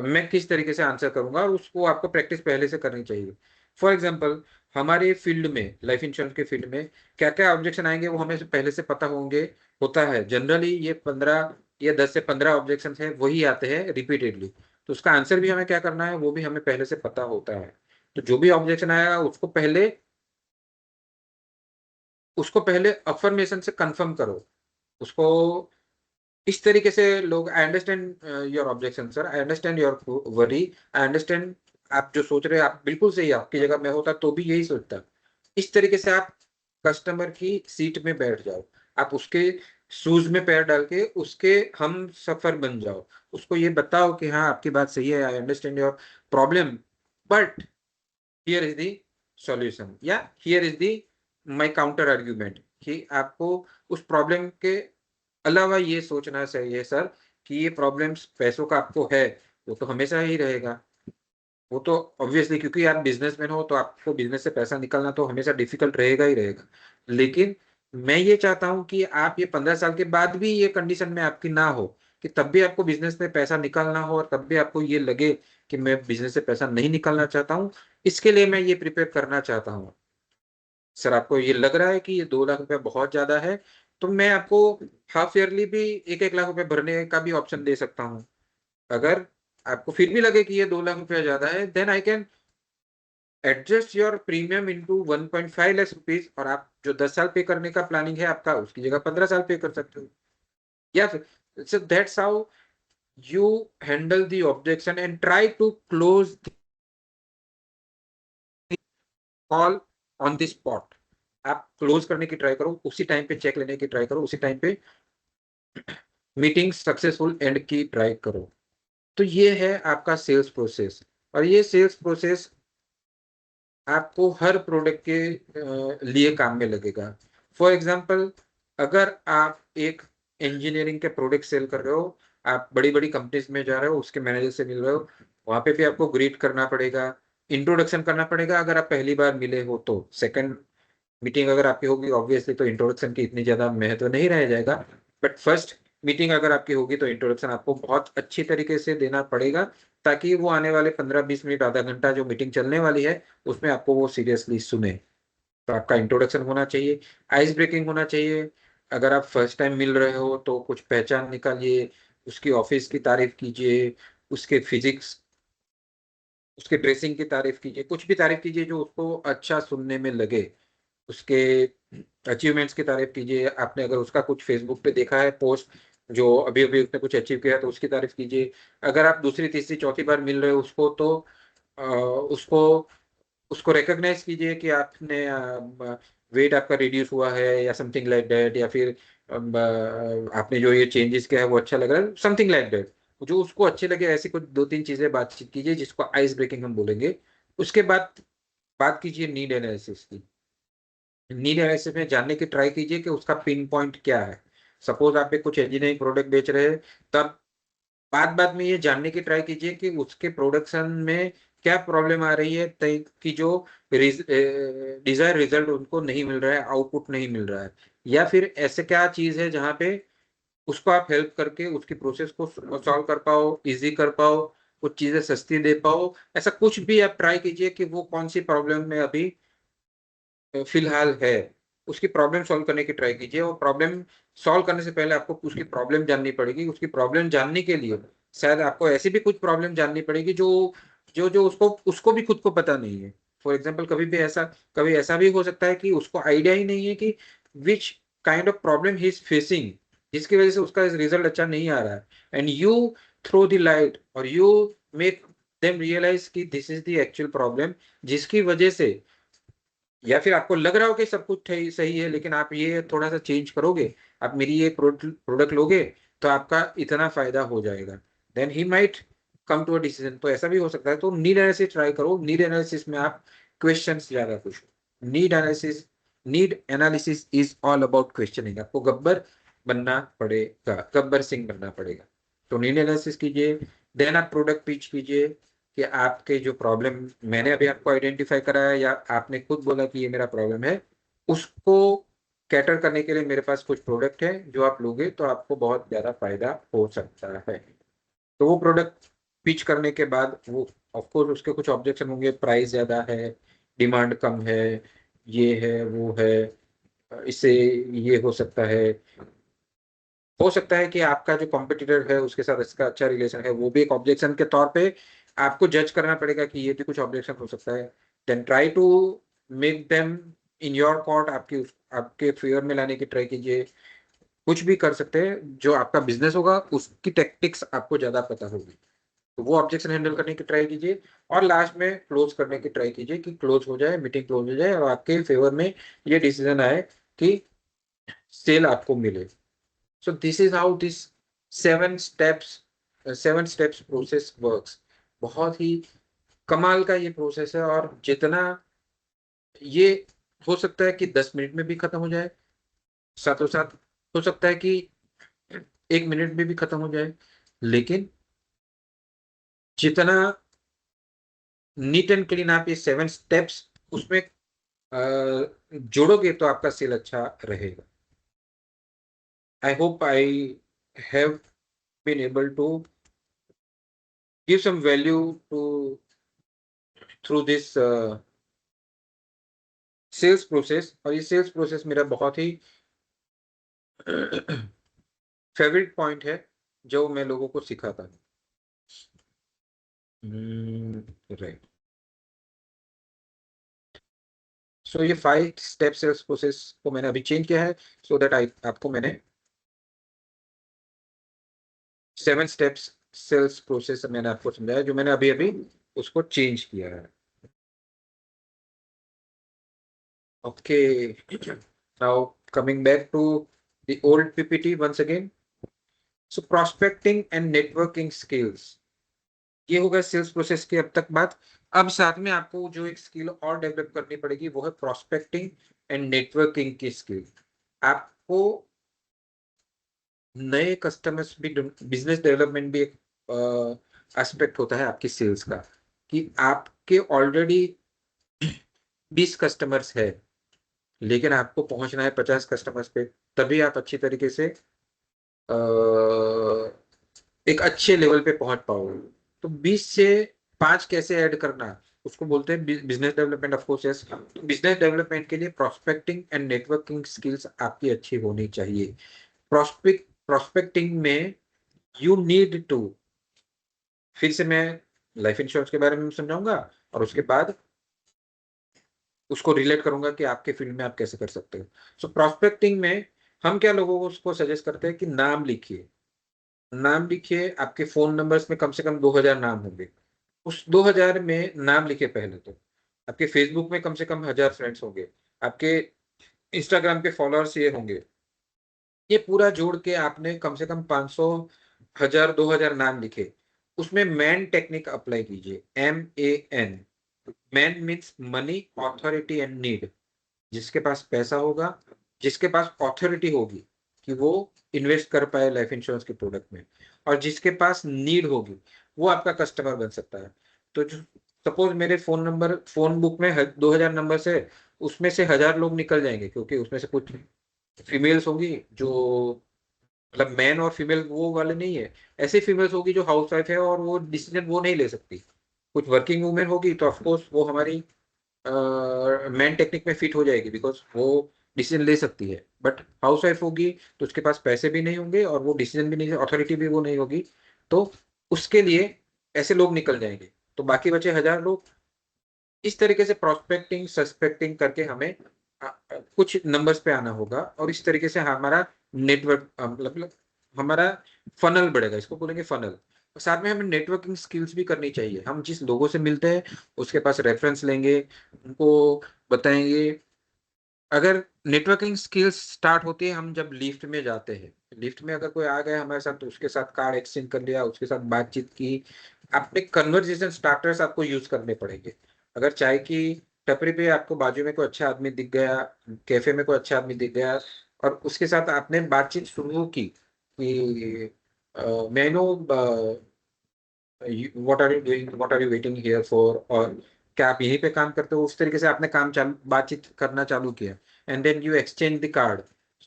मैं किस तरीके से आंसर करूंगा, और उसको आपको प्रैक्टिस पहले से करनी चाहिए। फॉर एग्जाम्पल, हमारे फील्ड में, लाइफ इंश्योरेंस के फील्ड में क्या क्या ऑब्जेक्शन आएंगे वो हमें पहले से पता होंगे। होता है जनरली ये 15 या 10 से 15 ऑब्जेक्शन है वही आते हैं रिपीटेडली। तो उसका आंसर भी हमें क्या करना है वो भी हमें पहले से पता होता है। तो जो भी ऑब्जेक्शन आएगा उसको पहले अफर्मेशन से कंफर्म करो उसको। इस तरीके से लोग, आई understand your objection sir, I understand your worry, I understand आप जो सोच रहे हैं, आप बिल्कुल सही है, आपकी जगह मैं होता तो भी यही सोचता। इस तरीके से आप कस्टमर की सीट में बैठ जाओ, आप उसके शूज में पैर डाल के उसके हम सफर बन जाओ। उसको ये बताओ कि हाँ आपकी बात सही है, I understand your problem, but here is the solution, या here is the my counter argument, कि आपको उस प्रॉब्लम के अलावा ये सोचना चाहिए सर कि ये प्रॉब्लम्स पैसों का आपको है, वो तो हमेशा ही रहेगा। वो तो ऑब्वियसली, क्योंकि आप बिजनेसमैन हो तो आपको बिजनेस से पैसा निकालना तो हमेशा डिफिकल्ट रहेगा ही रहेगा। लेकिन मैं ये चाहता हूं कि आप ये 15 साल के बाद भी ये कंडीशन में आपकी ना हो कि तब भी आपको बिजनेस में पैसा निकालना हो, और तब भी आपको ये लगे कि मैं बिजनेस से पैसा नहीं निकालना चाहता हूँ। इसके लिए मैं ये प्रिपेयर करना चाहता हूँ। सर आपको ये लग रहा है कि ये 2 लाख रुपए बहुत ज्यादा है, तो मैं आपको हाफ ईयरली भी 1-1 लाख रुपए भरने का भी ऑप्शन दे सकता हूँ। अगर आपको फिर भी लगे कि ये 2 लाख रुपया ज्यादा है, then I can adjust your premium into 1.5 lakh rupees, और आप जो 10 साल पे करने का प्लानिंग है आपका, उसकी जगह 15 साल पे कर सकते हो। या फिर so that's how you handle the objection and try to close call on the spot. आप क्लोज करने की ट्राई करो, उसी टाइम पे चेक लेने की ट्राई करो, उसी टाइम पे मीटिंग सक्सेसफुल एंड की ट्राई करो। तो ये है आपका सेल्स प्रोसेस, और ये सेल्स प्रोसेस आपको हर प्रोडक्ट के लिए काम में लगेगा। फॉर एग्जांपल, अगर आप एक इंजीनियरिंग के प्रोडक्ट सेल कर रहे हो, आप बड़ी बड़ी कंपनीज में जा रहे हो, उसके मैनेजर से मिल रहे हो, वहां पे भी आपको ग्रीट करना पड़ेगा, इंट्रोडक्शन करना पड़ेगा। अगर आप पहली बार मिले हो तो सेकंड मीटिंग अगर आपकी होगी ऑब्वियसली तो इंट्रोडक्शन की इतनी ज्यादा महत्व नहीं रह जाएगा, बट फर्स्ट मीटिंग अगर आपकी होगी तो इंट्रोडक्शन आपको बहुत अच्छी तरीके से देना पड़ेगा, ताकि वो आने वाले 15-20 मिनट, आधा घंटा जो मीटिंग चलने वाली है उसमें आपको वो सीरियसली सुने। तो आपका इंट्रोडक्शन होना चाहिए, आइस ब्रेकिंग होना चाहिए। अगर आप फर्स्ट टाइम मिल रहे हो तो कुछ पहचान निकालिए, उसकी ऑफिस की तारीफ कीजिए, उसके फिजिक्स, उसके ड्रेसिंग की तारीफ कीजिए, कुछ भी तारीफ कीजिए जो उसको अच्छा सुनने में लगे। उसके अचीवमेंट्स की तारीफ कीजिए, आपने अगर उसका कुछ फेसबुक पे देखा है पोस्ट जो अभी अभी उसने कुछ अचीव किया है तो उसकी तारीफ कीजिए। अगर आप दूसरी तीसरी चौथी बार मिल रहे हो उसको, तो उसको उसको रिकॉग्नाइज कीजिए कि आपने वेट आपका रिड्यूस हुआ है या समथिंग लाइक दैट, या फिर आपने जो ये चेंजेस किया है वो अच्छा लग रहा है, समथिंग लाइक दैट। जो उसको अच्छे लगे ऐसी कुछ 2-3 चीजें बातचीत कीजिए जिसको आइस ब्रेकिंग हम बोलेंगे। उसके बाद बात कीजिए नीड एनालिसिस की। नीड एनालिसिस में जानने की ट्राई कीजिए कि उसका पिन पॉइंट क्या है। सपोज आप एक कुछ इंजीनियरिंग प्रोडक्ट बेच रहे हैं, तब बात बात में ये जानने की ट्राई कीजिए कि उसके प्रोडक्शन में क्या प्रॉब्लम आ रही है, कि जो डिजायर रिजल्ट उनको नहीं मिल रहा है, आउटपुट नहीं मिल रहा है, या फिर ऐसे क्या चीज है जहाँ पे उसको आप हेल्प करके उसकी प्रोसेस को सॉल्व कर पाओ, इजी कर पाओ, कुछ चीजें सस्ती दे पाओ। ऐसा कुछ भी आप ट्राई कीजिए कि वो कौन सी प्रॉब्लम में अभी फिलहाल है, उसकी प्रॉब्लम सॉल्व करने की ट्राई कीजिए। और प्रॉब्लम सॉल्व करने से पहले आपको उसकी प्रॉब्लम जाननी पड़ेगी। उसकी प्रॉब्लम जानने के लिए शायद आपको ऐसी भी कुछ प्रॉब्लम जाननी पड़ेगी जो जो जो उसको उसको भी खुद को पता नहीं है। फॉर एग्जाम्पल, कभी ऐसा भी हो सकता है कि उसको आइडिया ही नहीं है कि which kind of problem he is facing, जिसकी वजह से उसका रिजल्ट अच्छा नहीं आ रहा है, and you throw the light और यू मेक देम रियलाइज कि this is the actual problem, जिसकी वजह से, या फिर आपको लग रहा हो कि सब कुछ सही है लेकिन आप ये थोड़ा सा चेंज करोगे, आप मेरी ये प्रोडक्ट लोगे तो आपका इतना फायदा हो जाएगा, then he might come to a decision. तो ऐसा भी हो सकता है। तो नीड एनालिसिस ट्राई करो। नीड एनालिसिस में आप क्वेश्चंस ज्यादा पूछो। Need analysis is all about questioning. आपको गब्बर बनना पड़ेगा, गब्बर सिंह बनना पड़ेगा। तो नीड एनालिसिस कीजिए, देन आप प्रोडक्ट पिच कीजिए कि आपके जो प्रॉब्लम मैंने अभी आपको आइडेंटिफाई कराया या आपने खुद बोला कि ये मेरा प्रॉब्लम है, उसको कैटर करने के लिए मेरे पास कुछ प्रोडक्ट है जो आप लोगे तो आपको बहुत ज्यादा फायदा हो सकता है। तो वो प्रोडक्ट पिच करने के बाद वो ऑफ कोर्स उसके कुछ ऑब्जेक्शन होंगे, प्राइस ज्यादा है, डिमांड कम है, ये है वो है, इससे ये हो सकता है कि आपका जो कॉम्पिटिटर है उसके साथ इसका अच्छा रिलेशन है, वो भी एक ऑब्जेक्शन के तौर पे आपको जज करना पड़ेगा कि ये भी कुछ ऑब्जेक्शन हो सकता है। Then try to make them in your court, आपके फेवर में लाने की ट्राई कीजिए। कुछ भी कर सकते हैं, जो आपका बिजनेस होगा उसकी टेक्टिक्स आपको ज्यादा पता होगी, तो वो ऑब्जेक्शन हैंडल करने की ट्राई कीजिए। और लास्ट में क्लोज करने की ट्राई कीजिए कि क्लोज हो जाए, मीटिंग क्लोज हो जाए और आपके फेवर में ये डिसीजन आए कि सेल आपको मिले। So this is how this seven steps seven steps process works. बहुत ही कमाल का ये प्रोसेस है, और जितना ये हो सकता है कि 10 मिनट में भी खत्म हो जाए, साथों साथ हो सकता है कि 1 मिनट में भी खत्म हो जाए, लेकिन जितना नीट एंड क्लीन आप ये 7 स्टेप्स उसमें जोड़ोगे तो आपका सेल अच्छा रहेगा। I hope I have been able to give some value to through this sales process. और ये सेल्स प्रोसेस मेरा बहुत ही फेवरेट पॉइंट है जो मैं लोगों को सिखाता हूँ। राइट। सो ये 5 स्टेप सेल्स प्रोसेस को मैंने अभी चेंज किया है, सो दैट आई आपको मैंने 7 स्टेप्स सेल्स प्रोसेस मैंने आपको समझाया, जो मैंने अभी अभी उसको चेंज किया है। Okay, now coming back to the old PPT once again. So prospecting and networking skills, ये होगा सेल्स प्रोसेस की अब तक बात। अब साथ में आपको जो एक स्किल और डेवलप करनी पड़ेगी वो है प्रोस्पेक्टिंग एंड नेटवर्किंग की स्किल। आपको नए कस्टमर्स भी, बिजनेस डेवलपमेंट भी एक एस्पेक्ट होता है आपकी सेल्स का, कि आपके ऑलरेडी 20 कस्टमर्स है, लेकिन आपको पहुंचना है 50 कस्टमर्स पे, तभी आप अच्छी तरीके से एक अच्छे लेवल पे पहुंच पाओगे। तो 20 से 5 कैसे ऐड करना, उसको बोलते हैं business development. Of course yes, business development के लिए प्रोस्पेक्टिंग एंड नेटवर्किंग स्किल्स आपकी अच्छी होनी चाहिए। प्रोस्पेक्टिंग में यू नीड टू, फिर से मैं लाइफ इंश्योरेंस के बारे में समझाऊंगा और उसके बाद उसको रिलेट करूंगा कि आपके फील्ड में आप कैसे कर सकते हो। सो प्रोस्पेक्टिंग में हम क्या लोगों को उसको सजेस्ट करते हैं कि नाम लिखिए। नाम लिखिए, आपके फोन नंबर्स में कम से कम 2000 नाम होंगे। उस 2000 में नाम लिखे पहले तो। आपके फेसबुक में कम से कम 1000 फ्रेंड्स होंगे, आपके इंस्टाग्राम के फॉलोअर्स ये होंगे। ये पूरा जोड़ के आपने कम से कम 500, 1000, 2000 नाम लिखे। उसमें मैन टेक्निक अप्लाई कीजिए, MAN। Man means money, authority and need. जिसके पास पैसा होगा, जिसके पास ऑथोरिटी होगी कि वो इन्वेस्ट कर पाए लाइफ इंश्योरेंस के प्रोडक्ट में, और जिसके पास नीड होगी, वो आपका कस्टमर बन सकता है। तो जो सपोज मेरे फोन बुक में 2000 नंबर है, उसमें से 1000 लोग निकल जाएंगे, क्योंकि उसमें से कुछ फीमेल्स होगी जो, मतलब मैन और फीमेल वो वाले नहीं है, ऐसी फीमेल्स होगी जो हाउस वाइफ है और वो डिसीजन वो नहीं ले सकती। कुछ वर्किंग वूमेन होगी तो ऑफकोर्स वो हमारी मैन टेक्निक में फिट हो जाएगी, बिकॉज वो डिसीजन ले सकती है। बट हाउस वाइफ होगी तो उसके पास पैसे भी नहीं होंगे और वो डिसीजन भी नहीं, अथॉरिटी भी वो नहीं होगी, तो उसके लिए ऐसे लोग निकल जाएंगे। तो बाकी बचे 1000 लोग। इस तरीके से प्रोस्पेक्टिंग सस्पेक्टिंग करके हमें कुछ नंबर्स पे आना होगा, और इस तरीके से हमारा नेटवर्क, मतलब हमारा फनल बढ़ेगा, इसको बोलेंगे फनल। साथ में हमें नेटवर्किंग स्किल्स भी करनी चाहिए। हम जिस लोगों से मिलते हैं उसके पास रेफरेंस लेंगे, उनको बताएंगे। अगर नेटवर्किंग स्किल्स स्टार्ट होती है हम जब लिफ्ट में जाते हैं, लिफ्ट में अगर कोई आ गया हमारे साथ तो उसके साथ कार्ड एक्सचेंज कर लिया, उसके साथ बातचीत की। अपने कन्वर्जेशन स्टार्टर्स आपको यूज करने पड़ेंगे। अगर चाय की टपरी पे आपको बाजू में कोई अच्छा आदमी दिख गया, कैफे में कोई अच्छा आदमी दिख गया, और उसके साथ आपने बातचीत शुरू की कि मैं know what are you doing, what are you waiting here for, और क्या आप यहीं पे काम करते हो, उस तरीके से आपने बातचीत करना चालू किया, and then you exchange the card,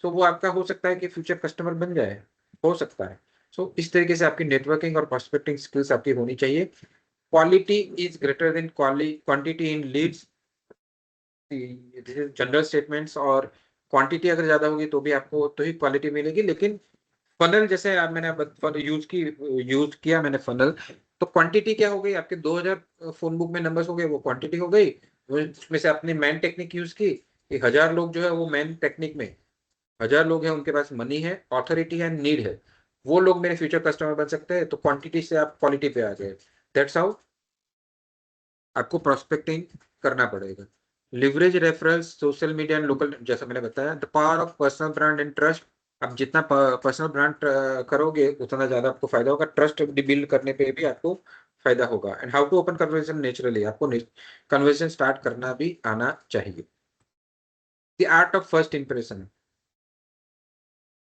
तो वो आपका हो सकता है कि फ्यूचर कस्टमर बन जाए, हो सकता है। सो इस तरीके से आपकी नेटवर्किंग और प्रोस्पेक्टिंग स्किल्स आपकी होनी चाहिए। Quality is greater than quantity in leads, general statements. और क्वांटिटी अगर ज्यादा होगी तो भी आपको तो ही क्वालिटी मिलेगी, लेकिन फनल जैसे आप मैंने यूज किया मैंने फनल, तो क्वांटिटी क्या हो गई, आपके 2000 फोन बुक में नंबर्स हो गए, वो क्वांटिटी हो गई। उसमें से आपने मैन टेक्निक यूज की, 1000 लोग जो है वो मैन टेक्निक में, 1000 लोग हैं, उनके पास मनी है, ऑथोरिटी है, नीड है, वो लोग मेरे फ्यूचर कस्टमर बन सकते हैं। तो क्वांटिटी से आप क्वालिटी पे आ गए। दैट्स हाउ आपको प्रोस्पेक्टिंग करना पड़ेगा। Leverage referrals, social media and local, जैसा मैंने बताया, the power of personal brand and trust. आप जितना पर्सनल ब्रांड करोगे उतना ज्यादा आपको फायदा होगा, ट्रस्ट बिल्ड करने पे भी आपको फायदा होगा। And how to open conversation naturally, आपको कन्वर्सेशन स्टार्ट करना भी आना चाहिए। The art of first impression,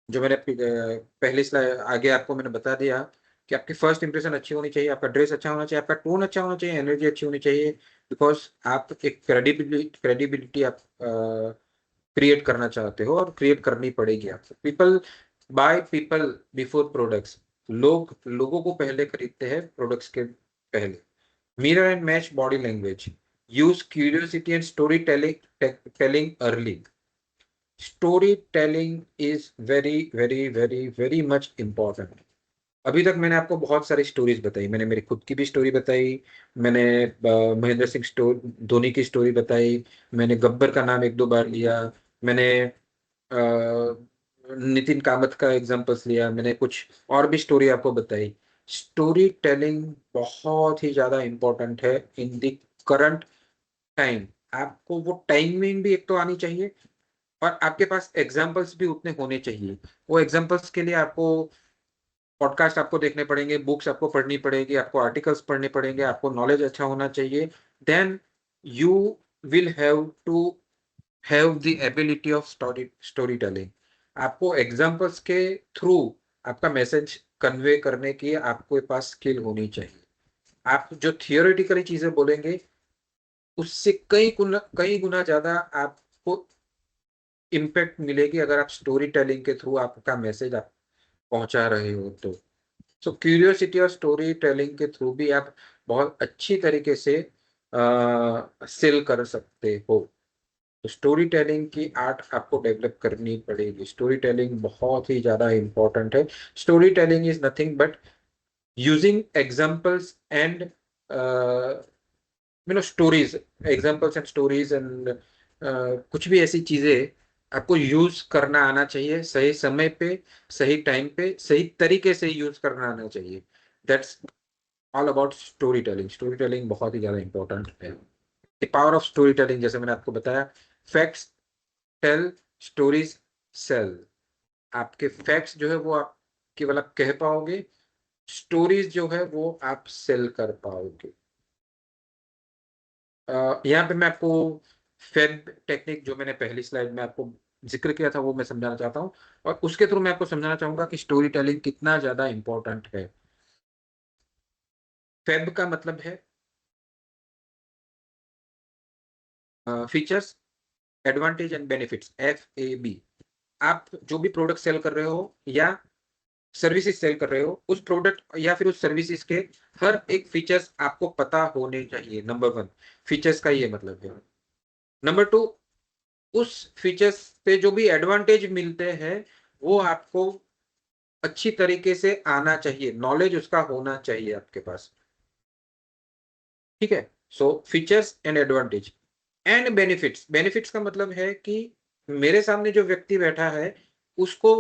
जो मैंने पहले स्लाइड आगे आपको मैंने बता दिया कि आपकी फर्स्ट इंप्रेशन अच्छी होनी चाहिए, आपका ड्रेस अच्छा होना चाहिए, आपका टोन अच्छा होना चाहिए, एनर्जी अच्छी होनी चाहिए, बिकॉज आप एक क्रेडिबिलिटी आप क्रिएट करना चाहते हो, और क्रिएट करनी पड़ेगी आपको। People by people before products, लोग लोगों को पहले खरीदते हैं प्रोडक्ट्स के पहले। Mirror and match body language, use curiosity and story telling early. Story telling is very very very very much important. अभी तक मैंने आपको बहुत सारी स्टोरीज बताई, मैंने मेरी खुद की भी स्टोरी बताई, मैंने महेंद्र सिंह धोनी की स्टोरी बताई, मैंने गब्बर का नाम एक दो बार लिया, मैंने नितिन कामत का एग्जांपल्स लिया, मैंने कुछ और भी स्टोरी आपको बताई। स्टोरी टेलिंग बहुत ही ज्यादा इंपॉर्टेंट है इन द करंट टाइम। आपको वो टाइमिंग भी एक तो आनी चाहिए, और आपके पास एग्जाम्पल्स भी उतने होने चाहिए। वो एग्जाम्पल्स के लिए आपको पॉडकास्ट आपको देखने पड़ेंगे, बुक्स आपको पढ़नी पड़ेगी, आपको आर्टिकल्स पढ़ने पड़ेंगे, आपको नॉलेज अच्छा होना चाहिए। Then you will have to have the ability of story telling. आपको एग्जाम्पल्स के थ्रू आपका मैसेज कन्वे करने की आपके पास स्किल होनी चाहिए। आप जो थियोरेटिकली चीजें बोलेंगे उससे कई गुना ज्यादा आपको इम्पैक्ट मिलेगी अगर आप स्टोरी टेलिंग के थ्रू आपका मैसेज आप पहुंचा रहे हो तो। सो क्यूरियोसिटी और स्टोरी टेलिंग के थ्रू भी आप बहुत अच्छी तरीके से सेल कर सकते हो। तो स्टोरी टेलिंग की आर्ट आपको डेवलप करनी पड़ेगी। स्टोरी टेलिंग बहुत ही ज्यादा इंपॉर्टेंट है। Story telling is nothing but using examples and stories, examples and stories and कुछ भी ऐसी चीजें आपको यूज करना आना चाहिए, सही समय पे, सही टाइम पे, सही तरीके से यूज करना आना चाहिए। That's all about story telling. Story telling बहुत ही ज्यादा इंपॉर्टेंट है। The power of story telling, जैसे मैंने आपको बताया, फैक्ट्स टेल, स्टोरीज सेल। आपके फैक्ट्स जो है वो आप केवल आप कह पाओगे, स्टोरीज जो है वो आप सेल कर पाओगे। यहाँ पे मैं आपको फेब टेक्निक, जो मैंने पहली स्लाइड में आपको जिक्र किया था, वो मैं समझाना चाहता हूँ, और उसके थ्रू मैं आपको समझाना चाहूंगा कि स्टोरी टेलिंग कितना ज्यादा इंपॉर्टेंट है। फेब का मतलब है features, advantage and benefits, FAB। आप जो भी प्रोडक्ट सेल कर रहे हो या सर्विसेज सेल कर रहे हो, उस प्रोडक्ट या फिर उस सर्विसेज के हर एक फीचर्स आपको पता होने चाहिए। नंबर 1 फीचर्स का ये मतलब है। नंबर 2, उस फीचर्स से जो भी एडवांटेज मिलते हैं वो आपको अच्छी तरीके से आना चाहिए, नॉलेज उसका होना चाहिए आपके पास। ठीक है। So features and advantage and benefits. Benefits का मतलब है कि मेरे सामने जो व्यक्ति बैठा है उसको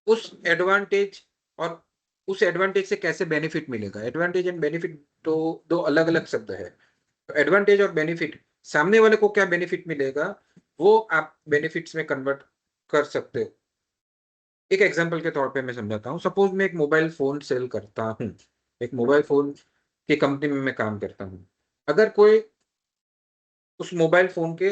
उस एडवांटेज और उस एडवांटेज से कैसे बेनिफिट मिलेगा। एडवांटेज एंड बेनिफिट तो दो अलग अलग शब्द है। एडवांटेज और बेनिफिट, सामने वाले को क्या बेनिफिट मिलेगा वो आप बेनिफिट्स में कन्वर्ट कर सकते हो। एक एग्जांपल के तौर पे मैं समझाता हूँ। सपोज मैं एक मोबाइल फोन सेल करता हूँ, एक मोबाइल फोन की कंपनी में मैं काम करता हूँ। अगर कोई उस मोबाइल फोन के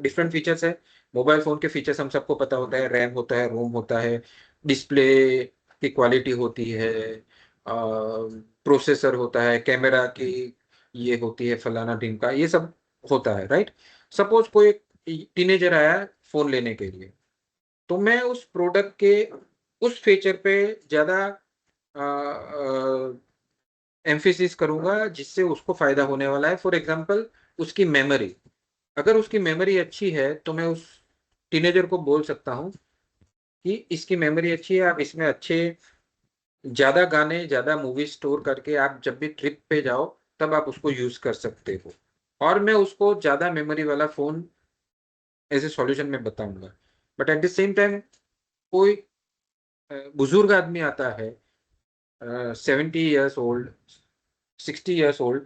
डिफरेंट फीचर्स है, मोबाइल फोन के फीचर्स हम सबको पता होता है, रैम होता है, रोम होता है, डिस्प्ले की क्वालिटी होती है, प्रोसेसर होता है, कैमरा की ये होती है फलाना टीम का, ये सब होता है, राइट। सपोज कोई टीनेजर आया फोन लेने के लिए, तो मैं उस प्रोडक्ट के उस फीचर पे ज्यादा एम्फेसिस करूंगा जिससे उसको फायदा होने वाला है। फॉर एग्जांपल, उसकी मेमोरी, अगर उसकी मेमोरी अच्छी है तो मैं उस टीनेजर को बोल सकता हूँ कि इसकी मेमोरी अच्छी है, आप इसमें अच्छे ज्यादा गाने ज्यादा मूवी स्टोर करके आप जब भी ट्रिप पे जाओ तब आप उसको यूज कर सकते हो। और मैं उसको ज्यादा मेमोरी वाला फोन एज ए सॉल्यूशन में बताऊंगा। But at the same time कोई बुजुर्ग आदमी आता है, 70 ईयर्स ओल्ड, 60 ईयर्स ओल्ड,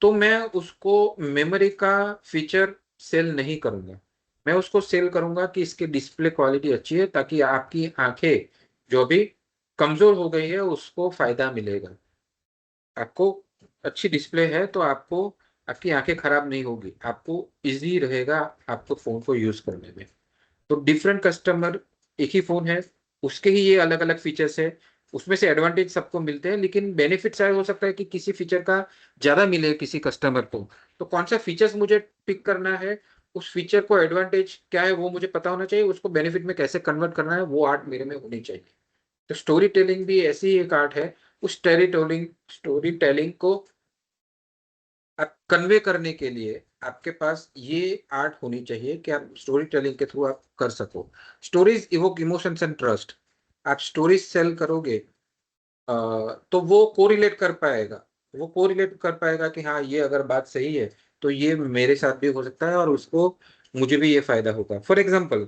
तो मैं उसको मेमोरी का फीचर सेल नहीं करूंगा। मैं उसको सेल करूंगा कि इसकी डिस्प्ले क्वालिटी अच्छी है ताकि आपकी आंखें जो भी कमजोर हो गई है उसको फायदा मिलेगा। आपको अच्छी डिस्प्ले है तो आपको आपकी आंखें खराब नहीं होगी, आपको इजी रहेगा आपको फोन को यूज करने में। तो डिफरेंट कस्टमर, एक ही फोन है, उसके ही ये अलग अलग फीचर्स है, उसमें से एडवांटेज सबको मिलते हैं, लेकिन बेनिफिट शायद हो सकता है कि किसी फीचर का ज्यादा मिले किसी कस्टमर को। तो कौन सा फीचर्स मुझे पिक करना है, उस फीचर को एडवांटेज क्या है वो मुझे पता होना चाहिए, उसको बेनिफिट में कैसे कन्वर्ट करना है वो आर्ट मेरे में होनी चाहिए। तो स्टोरी टेलिंग भी ऐसी एक आर्ट है। उस स्टोरी टेलिंग को आप कन्वे करने के लिए आपके पास ये आर्ट होनी चाहिए कि आप स्टोरी टेलिंग के थ्रू आप कर सको। Stories evoke emotions and trust. आप स्टोरीज सेल करोगे तो वो कोरिलेट कर पाएगा, वो कोरिलेट कर पाएगा कि हाँ ये अगर बात सही है तो ये मेरे साथ भी हो सकता है और उसको मुझे भी ये फायदा होगा। फॉर एग्जाम्पल,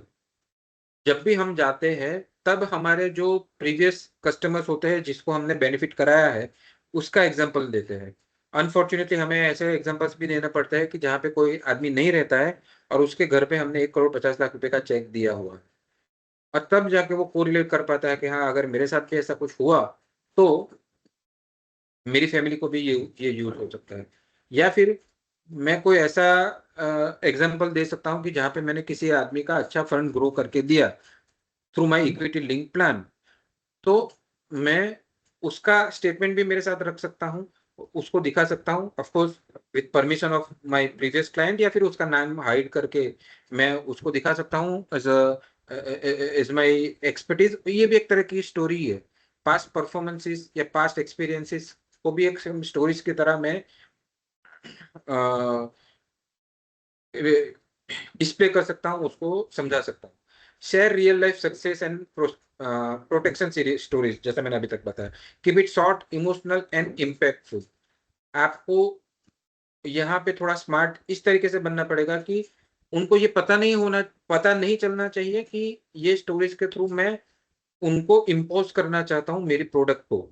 जब भी हम जाते हैं तब हमारे जो प्रीवियस कस्टमर्स होते हैं जिसको हमने बेनिफिट कराया है उसका एग्जाम्पल देते हैं। अनफॉर्चुनेटली हमें ऐसे एग्जाम्पल्स भी देना पड़ता है कि जहाँ पे कोई आदमी नहीं रहता है और उसके घर पे हमने 1 करोड़ 50 लाख रुपए का चेक दिया हुआ है, और तब जाके वो कोरिलेट कर पाता है कि हाँ अगर मेरे साथ भी ऐसा कुछ हुआ तो मेरी फैमिली को भी ये यूज हो सकता है। या फिर मैं कोई ऐसा एग्जाम्पल दे सकता हूँ कि जहाँ पे मैंने किसी आदमी का अच्छा फंड ग्रो करके दिया through my equity link plan, तो मैं उसका स्टेटमेंट भी मेरे साथ रख सकता हूँ, उसको दिखा सकता हूँ, of course with permission of my previous client, या फिर उसका नाम हाइड करके मैं उसको दिखा सकता हूँ एज माय एक्सपर्टीज। ये भी एक तरह की स्टोरी है। पास्ट परफॉर्मेंसेस या पास्ट एक्सपीरियंसेस को भी एक स्टोरीज की तरह मैं डिस्प्ले कर सकता हूँ, उसको समझा सकता हूँ। Share real life success and protection series stories, जैसा मैंने अभी तक बताया। Keep it short, emotional and impactful. आपको यहाँ पे थोड़ा स्मार्ट इस तरीके से बनना पड़ेगा कि उनको ये पता नहीं चलना चाहिए कि ये स्टोरीज के थ्रू मैं उनको इम्पोज करना चाहता हूँ मेरी प्रोडक्ट को।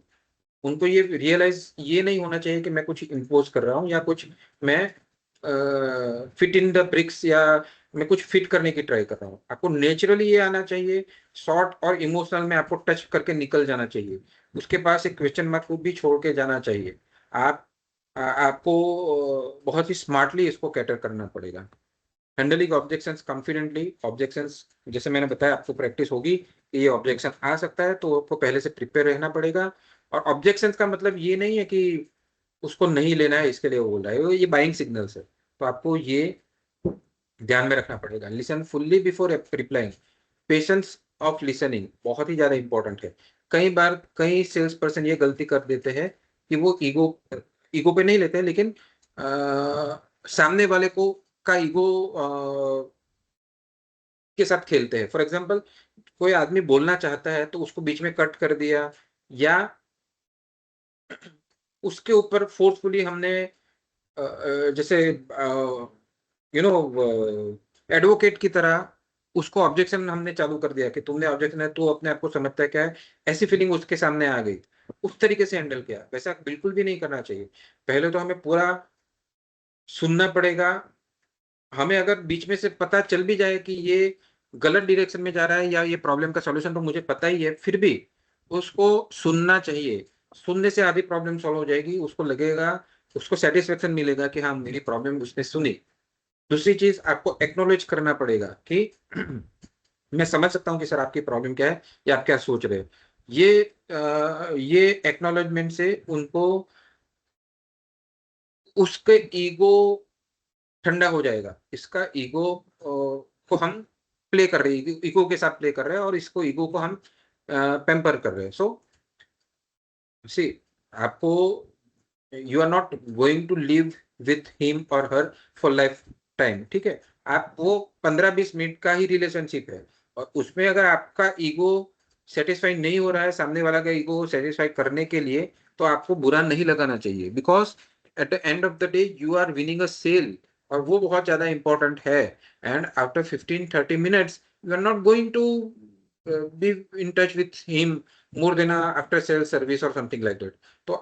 उनको ये रियलाइज ये नहीं होना चाहिए कि मैं कुछ इम्पोज कर रहा हूँ या कुछ मैं फिट इन द ब्रिक्स, या मैं कुछ फिट करने की ट्राई कर रहा हूँ। आपको नेचुरली ये आना चाहिए, शॉर्ट और इमोशनल में आपको टच करके निकल जाना चाहिए। उसके पास एक क्वेश्चन मार्क को भी छोड़ के जाना चाहिए। आप आपको बहुत ही स्मार्टली इसको कैटर करना पड़ेगा। Handling objections confidently. ऑब्जेक्शंस जैसे मैंने बताया आपको प्रैक्टिस होगी कि ये ऑब्जेक्शन आ सकता है तो आपको पहले से प्रिपेयर रहना पड़ेगा। और ऑब्जेक्शंस का मतलब ये नहीं है कि उसको नहीं लेना है इसके लिए वो बोल रहा है, ये बाइंग सिग्नल्स है। तो आपको ये ध्यान में रखना पड़ेगा। Listen fully before replying. Patience of listening बहुत ही ज्यादा इंपॉर्टेंट है। कई बार कई सेल्स पर्सन ये गलती कर देते हैं कि वो ईगो ईगो पे नहीं लेते हैं, लेकिन सामने वाले को का ईगो के साथ खेलते हैं। फॉर एग्जाम्पल, कोई आदमी बोलना चाहता है तो उसको बीच में कट कर दिया, या उसके ऊपर फोर्सफुली हमने जैसे यू नो एडवोकेट की तरह उसको ऑब्जेक्शन हमने चालू कर दिया कि तुमने ऑब्जेक्शन है, तो अपने आप को समझता है क्या है, ऐसी फीलिंग उसके सामने आ गई। उस तरीके से हैंडल किया, वैसा बिल्कुल भी नहीं करना चाहिए। पहले तो हमें पूरा सुनना पड़ेगा। हमें अगर बीच में से पता चल भी जाए कि ये गलत डायरेक्शन में जा रहा है या ये प्रॉब्लम का सॉल्यूशन तो मुझे पता ही है, फिर भी उसको सुनना चाहिए। सुनने से आधी प्रॉब्लम सॉल्व हो जाएगी, उसको लगेगा, उसको सेटिस्फेक्शन मिलेगा कि हाँ मेरी प्रॉब्लम उसने सुनी। दूसरी चीज, आपको एक्नोलेज करना पड़ेगा कि मैं समझ सकता हूँ कि सर आपकी प्रॉब्लम क्या है या आप क्या सोच रहे हो। ये एक्नोलेजमेंट से उनको उसके ईगो ठंडा हो जाएगा। इसका ईगो को हम प्ले कर रहे हैं, ईगो के साथ प्ले कर रहे हैं और इसको ईगो को हम पैम्पर कर रहे हैं। सो सी, आपको you are not going to live with him और हर फॉर लाइफ टाइम, ठीक है। आप वो 15-20 मिनट का ही रिलेशनशिप है और उसमें अगर आपका ईगो सेटिस्फाई नहीं हो रहा है, सामने वाला का ईगो सेटिस्फाई करने के लिए, तो आपको बुरा नहीं लगाना चाहिए, because at the end of the day you are winning a sale और वो बहुत ज्यादा इंपॉर्टेंट है। And after 15-30 minutes you are not going to be in touch with him more than a after sales service or something like that. So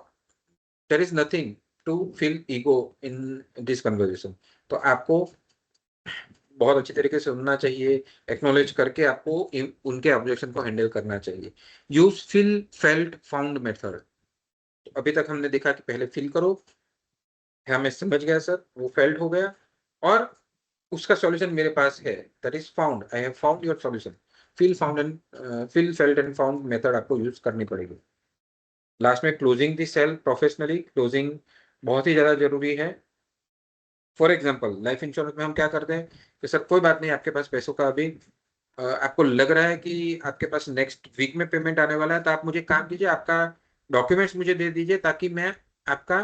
there is nothing to feel ego in this conversation. तो आपको बहुत अच्छी तरीके से सुनना चाहिए, acknowledge करके आपको उनके ऑब्जेक्शन को हैंडल करना चाहिए। Use feel felt found method. अभी तक हमने देखा कि पहले फील करो, हाँ मैं समझ गया सर, वो फेल्ट हो गया और उसका सॉल्यूशन मेरे पास है, that is found, I have found your solution. Feel found and feel felt and found method आपको यूज करनी पड़ेगी। लास्ट में क्लोजिंग दी सेल प्रोफेशनली, क्लोजिंग बहुत ही ज्यादा जरूरी है। फॉर एग्जांपल लाइफ इंश्योरेंस में हम क्या करते हैं कि सर कोई बात नहीं, आपके पास पैसों का अभी आपको लग रहा है कि आपके पास नेक्स्ट वीक में पेमेंट आने वाला है, तो आप मुझे काम कीजिए, आपका डॉक्यूमेंट्स मुझे दे दीजिए ताकि मैं आपका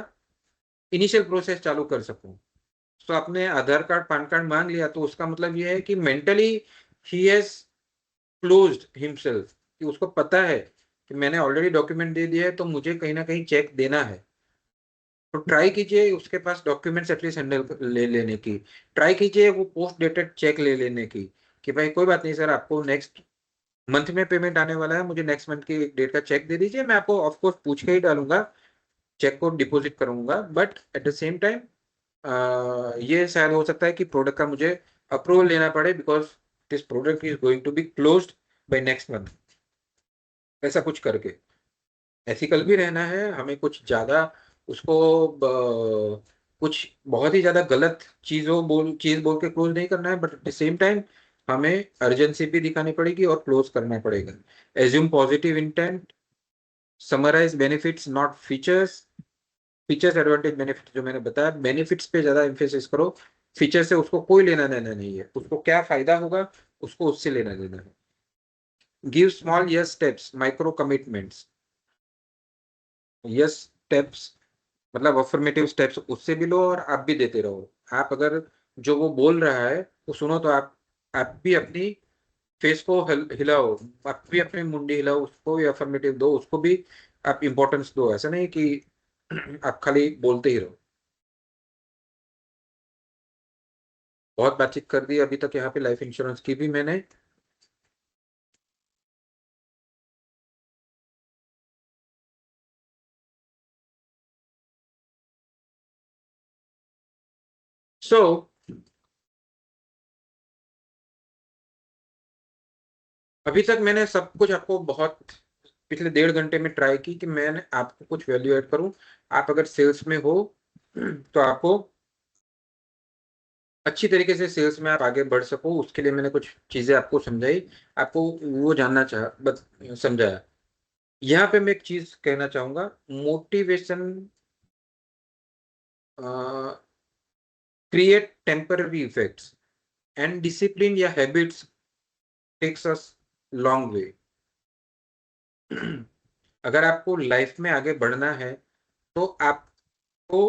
इनिशियल प्रोसेस चालू कर सकूं। तो आपने आधार कार्ड पैन कार्ड मांग लिया, तो उसका मतलब ये है कि mentally he has closed himself, कि उसको पता है कि मैंने ऑलरेडी डॉक्यूमेंट दे दिया है, तो मुझे कहीं ना कहीं चेक देना है। तो ट्राई कीजिए उसके पास डॉक्यूमेंट्स एटलीस्ट हैंडल ले लेने की, ट्राई कीजिए वो पोस्ट डेटेड चेक ले लेने की, कि भाई कोई बात नहीं सर, आपको नेक्स्ट मंथ में पेमेंट आने वाला है, मुझे नेक्स्ट मंथ की डेट का चेक दे दीजिए, मैं आपको ऑफ कोर्स पूछ के ही डालूंगा, चेक को डिपॉजिट करूंगा, but at the same time ये शायद हो सकता है कि प्रोडक्ट का मुझे अप्रूवल लेना पड़े, because this product is going to be closed by next month. ऐसा कुछ करके एथिकल भी रहना है हमें, कुछ ज्यादा उसको कुछ बहुत ही ज्यादा गलत चीज बोल के क्लोज नहीं करना है, but at the same time हमें अर्जेंसी भी दिखानी पड़ेगी और क्लोज करना पड़ेगा। Assume positive intent, summarise benefits not features. Features advantage benefit जो मैंने बताया, बेनिफिट्स पे ज्यादा एम्फेसिस करो, फीचर से उसको कोई लेना देना नहीं है, उसको क्या फायदा होगा उसको उससे लेना देना है। Give small yes steps, micro commitments. Yes steps मतलब अफर्मेटिव स्टेप्स उससे भी लो और आप भी देते रहो। आप अगर जो वो बोल रहा है तो सुनो, तो आप भी अपनी फेस को हिलाओ, आप भी अपनी मुंडी हिलाओ, उसको भी अफर्मेटिव दो, उसको भी आप इंपॉर्टेंस दो। ऐसा नहीं कि आप खाली बोलते ही रहो। बहुत बातचीत कर दी अभी तक यहाँ पे लाइफ इंश्योरेंस की भी मैंने। सो अभी तक मैंने सब कुछ आपको बहुत पिछले 1.5 घंटे में ट्राई की कि मैंने आपको कुछ वैल्यू ऐड करूं। आप अगर सेल्स में हो तो आपको अच्छी तरीके से सेल्स में आप आगे बढ़ सको, उसके लिए मैंने कुछ चीजें आपको समझाई, आपको वो जानना चाह बस समझाया। यहाँ पे मैं एक चीज कहना चाहूंगा, motivation create temporary effects and discipline या habits takes us long way. अगर आपको लाइफ में आगे बढ़ना है तो आपको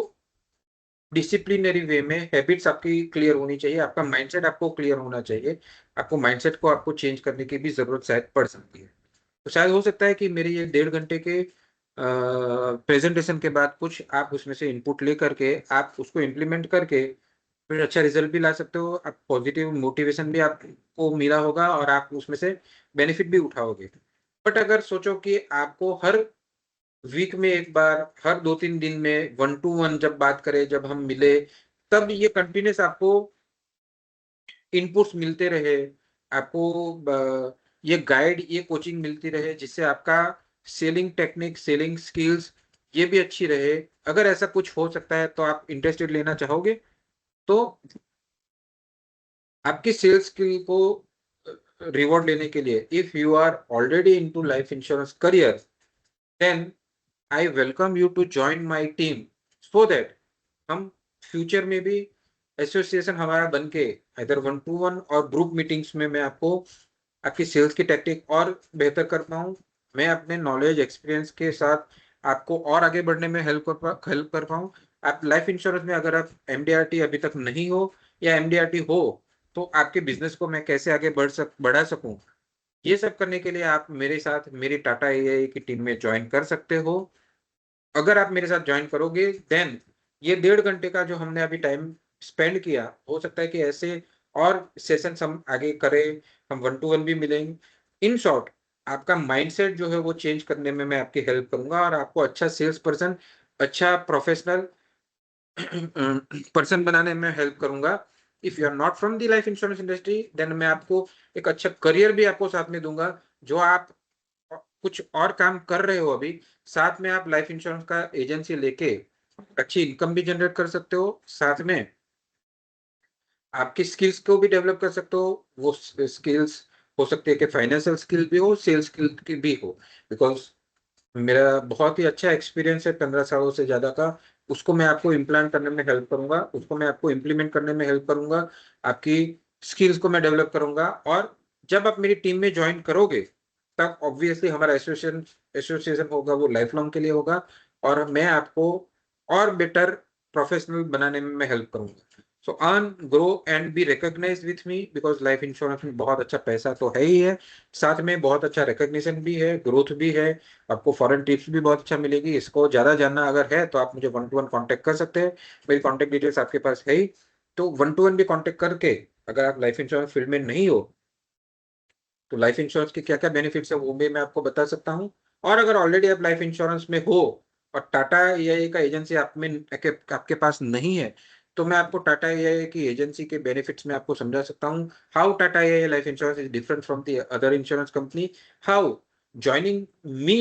डिसिप्लिनरी वे में हैबिट्स आपकी क्लियर होनी चाहिए, आपका माइंडसेट आपको क्लियर होना चाहिए। आपको माइंडसेट को आपको चेंज करने की भी जरूरत शायद पड़ सकती है। तो शायद हो सकता है कि मेरे ये 1.5 घंटे के प्रेजेंटेशन के बाद कुछ आप उसमें से इनपुट ले करके आप उसको इम्प्लीमेंट करके फिर अच्छा रिजल्ट भी ला सकते हो। आप पॉजिटिव मोटिवेशन भी आपको मिला होगा और आप उसमें से बेनिफिट भी उठाओगे। बट अगर सोचो कि आपको हर वीक में एक बार, हर 2-3 दिन में 1-to-1 जब बात करें, जब हम मिले, तब ये कंटिन्यूस आपको इनपुट्स मिलते रहे, आपको ये गाइड, ये कोचिंग मिलती रहे, जिससे आपका सेलिंग टेक्निक, सेलिंग स्किल्स ये भी अच्छी रहे। अगर ऐसा कुछ हो सकता है तो आप इंटरेस्टेड लेना चाहोगे, तो आपकी सेल्स स्किल को रिवॉर्ड लेने के लिए, if you are already into life insurance career, then I welcome you to join my team so that हम फ्यूचर में भी एसोसिएशन हमारा बन के इधर 1-to-1 और ग्रुप मीटिंग्स में मैं आपको आपकी सेल्स की टेक्निक और बेहतर कर पाऊँ, मैं अपने नॉलेज एक्सपीरियंस के साथ आपको और आगे बढ़ने में हेल्प कर पाऊँ। आप लाइफ इंश्योरेंस में अगर आप एमडीआरटी अभी तक नहीं हो या एमडीआरटी हो, तो आपके बिजनेस को मैं कैसे आगे बढ़ा सकूँ, ये सब करने के लिए आप मेरे साथ मेरी टाटा एआई की टीम में ज्वाइन कर सकते हो। अगर आप मेरे साथ ज्वाइन करोगे, देन ये 1.5 घंटे का जो हमने अभी टाइम स्पेंड किया, हो सकता है कि ऐसे और सेशंस हम आगे करें, हम 1-to-1 भी मिलेंगे। इन शॉर्ट, आपका माइंडसेट जो है वो चेंज करने में मैं आपकी हेल्प करूँगा और आपको अच्छा सेल्स पर्सन, अच्छा प्रोफेशनल पर्सन बनाने में हेल्प करूँगा। If you are not from the life insurance industry, then मैं आपको एक अच्छा करियर भी आपको साथ में दूँगा, जो आप कुछ और काम कर रहे हो अभी, साथ में आप लाइफ इंश्योरेंस का एजेंसी लेके अच्छी इनकम भी जनरेट कर सकते हो, साथ में आपकी स्किल्स को भी डेवलप कर सकते हो। वो स्किल्स हो सकती है कि फाइनेंशियल स्किल भी हो, सेल्स स्किल की भी हो। बिकॉज़ मेरा बहुत ही अच्छा एक्सपीरियंस है 15 सालों से ज़्यादा का, उसको मैं आपको इम्प्लांट करने में हेल्प करूँगा, उसको मैं आपको इम्प्लीमेंट करने में हेल्प करूँगा, आपकी स्किल्स को मैं डेवलप करूँगा और जब आप मेरी टीम में जॉइन करोगे, तब ऑब्वियसली हमारा एसोसिएशन होगा वो लाइफ लॉन्ग के लिए होगा और मैं आपको और बेटर प्रोफेशनल बनाने में मैं हेल्प करूँगा। So earn, grow and be recognised with me, because life insurance में बहुत अच्छा पैसा तो है ही है, साथ में बहुत अच्छा रिकॉग्निशन भी है, ग्रोथ भी है, आपको फॉरेन टिप्स भी बहुत अच्छा मिलेगी। इसको ज़्यादा जानना अगर है तो आप मुझे 1-to-1 कॉन्टैक्ट कर सकते हैं। मेरी कॉन्टैक्ट डिटेल्स आपके पास है ही। तो 1-to-1 भी कॉन्टैक्ट करके अगर आप लाइफ इंश्योरेंस फील्ड में नहीं हो, तो लाइफ इंश्योरेंस के क्या-क्या बेनिफिट्स है वो भी मैं आपको बता सकता हूँ। और अगर ऑलरेडी आप लाइफ इंश्योरेंस में हो और टाटा एआई का एजेंसी आपके पास नहीं है, तो मैं आपको टाटा एआई की एजेंसी के बेनिफिट्स में आपको समझा सकता हूँ। How Tata AI life insurance is different from the other insurance company, how joining me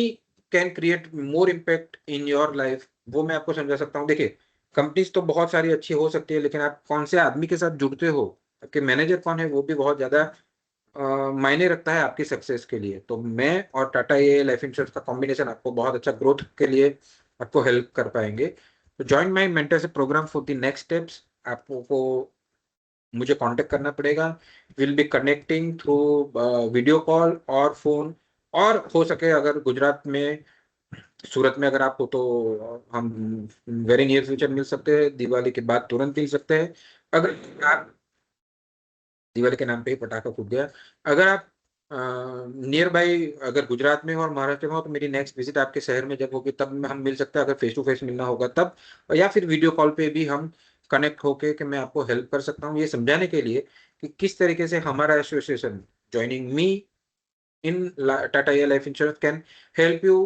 can create more impact in your life, वो मैं आपको समझा सकता हूँ। देखिए, कंपनीज़ तो बहुत सारी अच्छी हो सकती है, लेकिन आप कौन से आदमी के साथ जुड़ते हो, आपके मैनेजर कौन है, वो भी बहुत ज़्यादा मायने रखता है आपकी सक्सेस के लिए। तो मैं और टाटा एआई लाइफ इंश्योरेंस का कॉम्बिनेशन आपको बहुत अच्छा ग्रोथ के लिए आपको हेल्प कर पाएँगे। तो join my mentorship program for the next steps, आपको मुझे कॉन्टैक्ट करना पड़ेगा। Will be connecting through video call और फ़ोन, और हो सके अगर गुजरात में, सूरत में अगर आप हो, तो हम वेरी नियर फ्यूचर मिल सकते हैं, दिवाली के बाद तुरंत मिल सकते हैं। अगर आप दिवाली के नाम पे ही पटाखा फूट गया। अगर आप नियर बाय अगर गुजरात में हो और महाराष्ट्र में हो, तो मेरी नेक्स्ट विज़िट आपके शहर में जब होगी तब में हम मिल सकते हैं, अगर फेस टू फेस मिलना होगा तब, या फिर वीडियो कॉल पे भी हम कनेक्ट होके कि मैं आपको हेल्प कर सकता हूँ, ये समझाने के लिए कि किस तरीके से हमारा association joining me in Tata AI life insurance can help you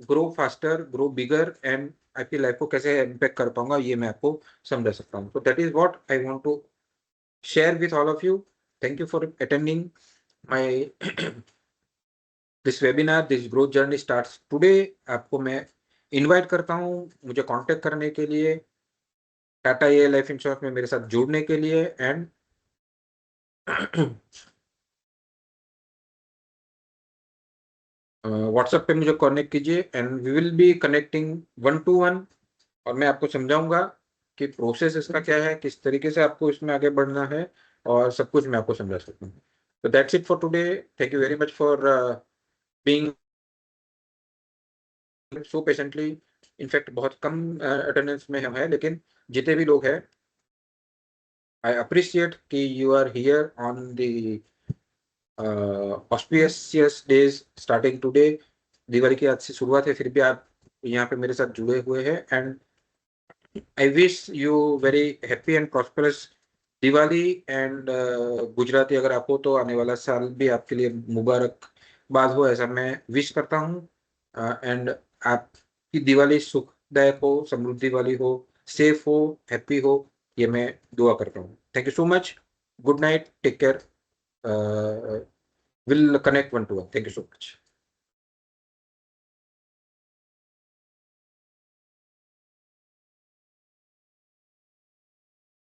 grow faster, grow bigger and आपकी लाइफ को कैसे इम्पैक्ट कर पाऊँगा, ये मैं आपको समझा सकता हूँ। So that is what I want to share with all of you. Thank you for attending my this webinar. This growth journey starts today. आपको मैं इनवाइट करता हूँ मुझे कांटेक्ट करने के लिए, टाटा एआई लाइफ इंश्योरेंस में मेरे साथ जुड़ने के लिए, एंड व्हाट्सएप पे मुझे कनेक्ट कीजिए and we will be connecting 1-to-1 और मैं आपको समझाऊंगा कि प्रोसेस इसका क्या है, किस तरीके से आपको इसमें आगे बढ़ना है, और सब कुछ मैं आपको समझा सकता हूँ। तो that's it for today. Thank you very much for being so patiently. In fact बहुत कम अटेंडेंस में हम है, लेकिन जितने भी लोग हैं, आई अप्रिशिएट कि you are here on the auspicious days starting today. Diwali की आज से शुरुआत है, फिर भी आप यहाँ पे मेरे साथ जुड़े हुए हैं, and I wish you very happy and prosperous Diwali and Gujarati अगर आप हो तो आने वाला साल भी आपके लिए मुबारकबाद हो, ऐसा मैं विश करता हूँ। एंड आपकी दिवाली सुखदायक हो, समृद्धि वाली हो, सेफ हो, हैप्पी हो, ये मैं दुआ करता हूँ। Thank you so much. Good night, take care, will connect 1-to-1। Thank you so much.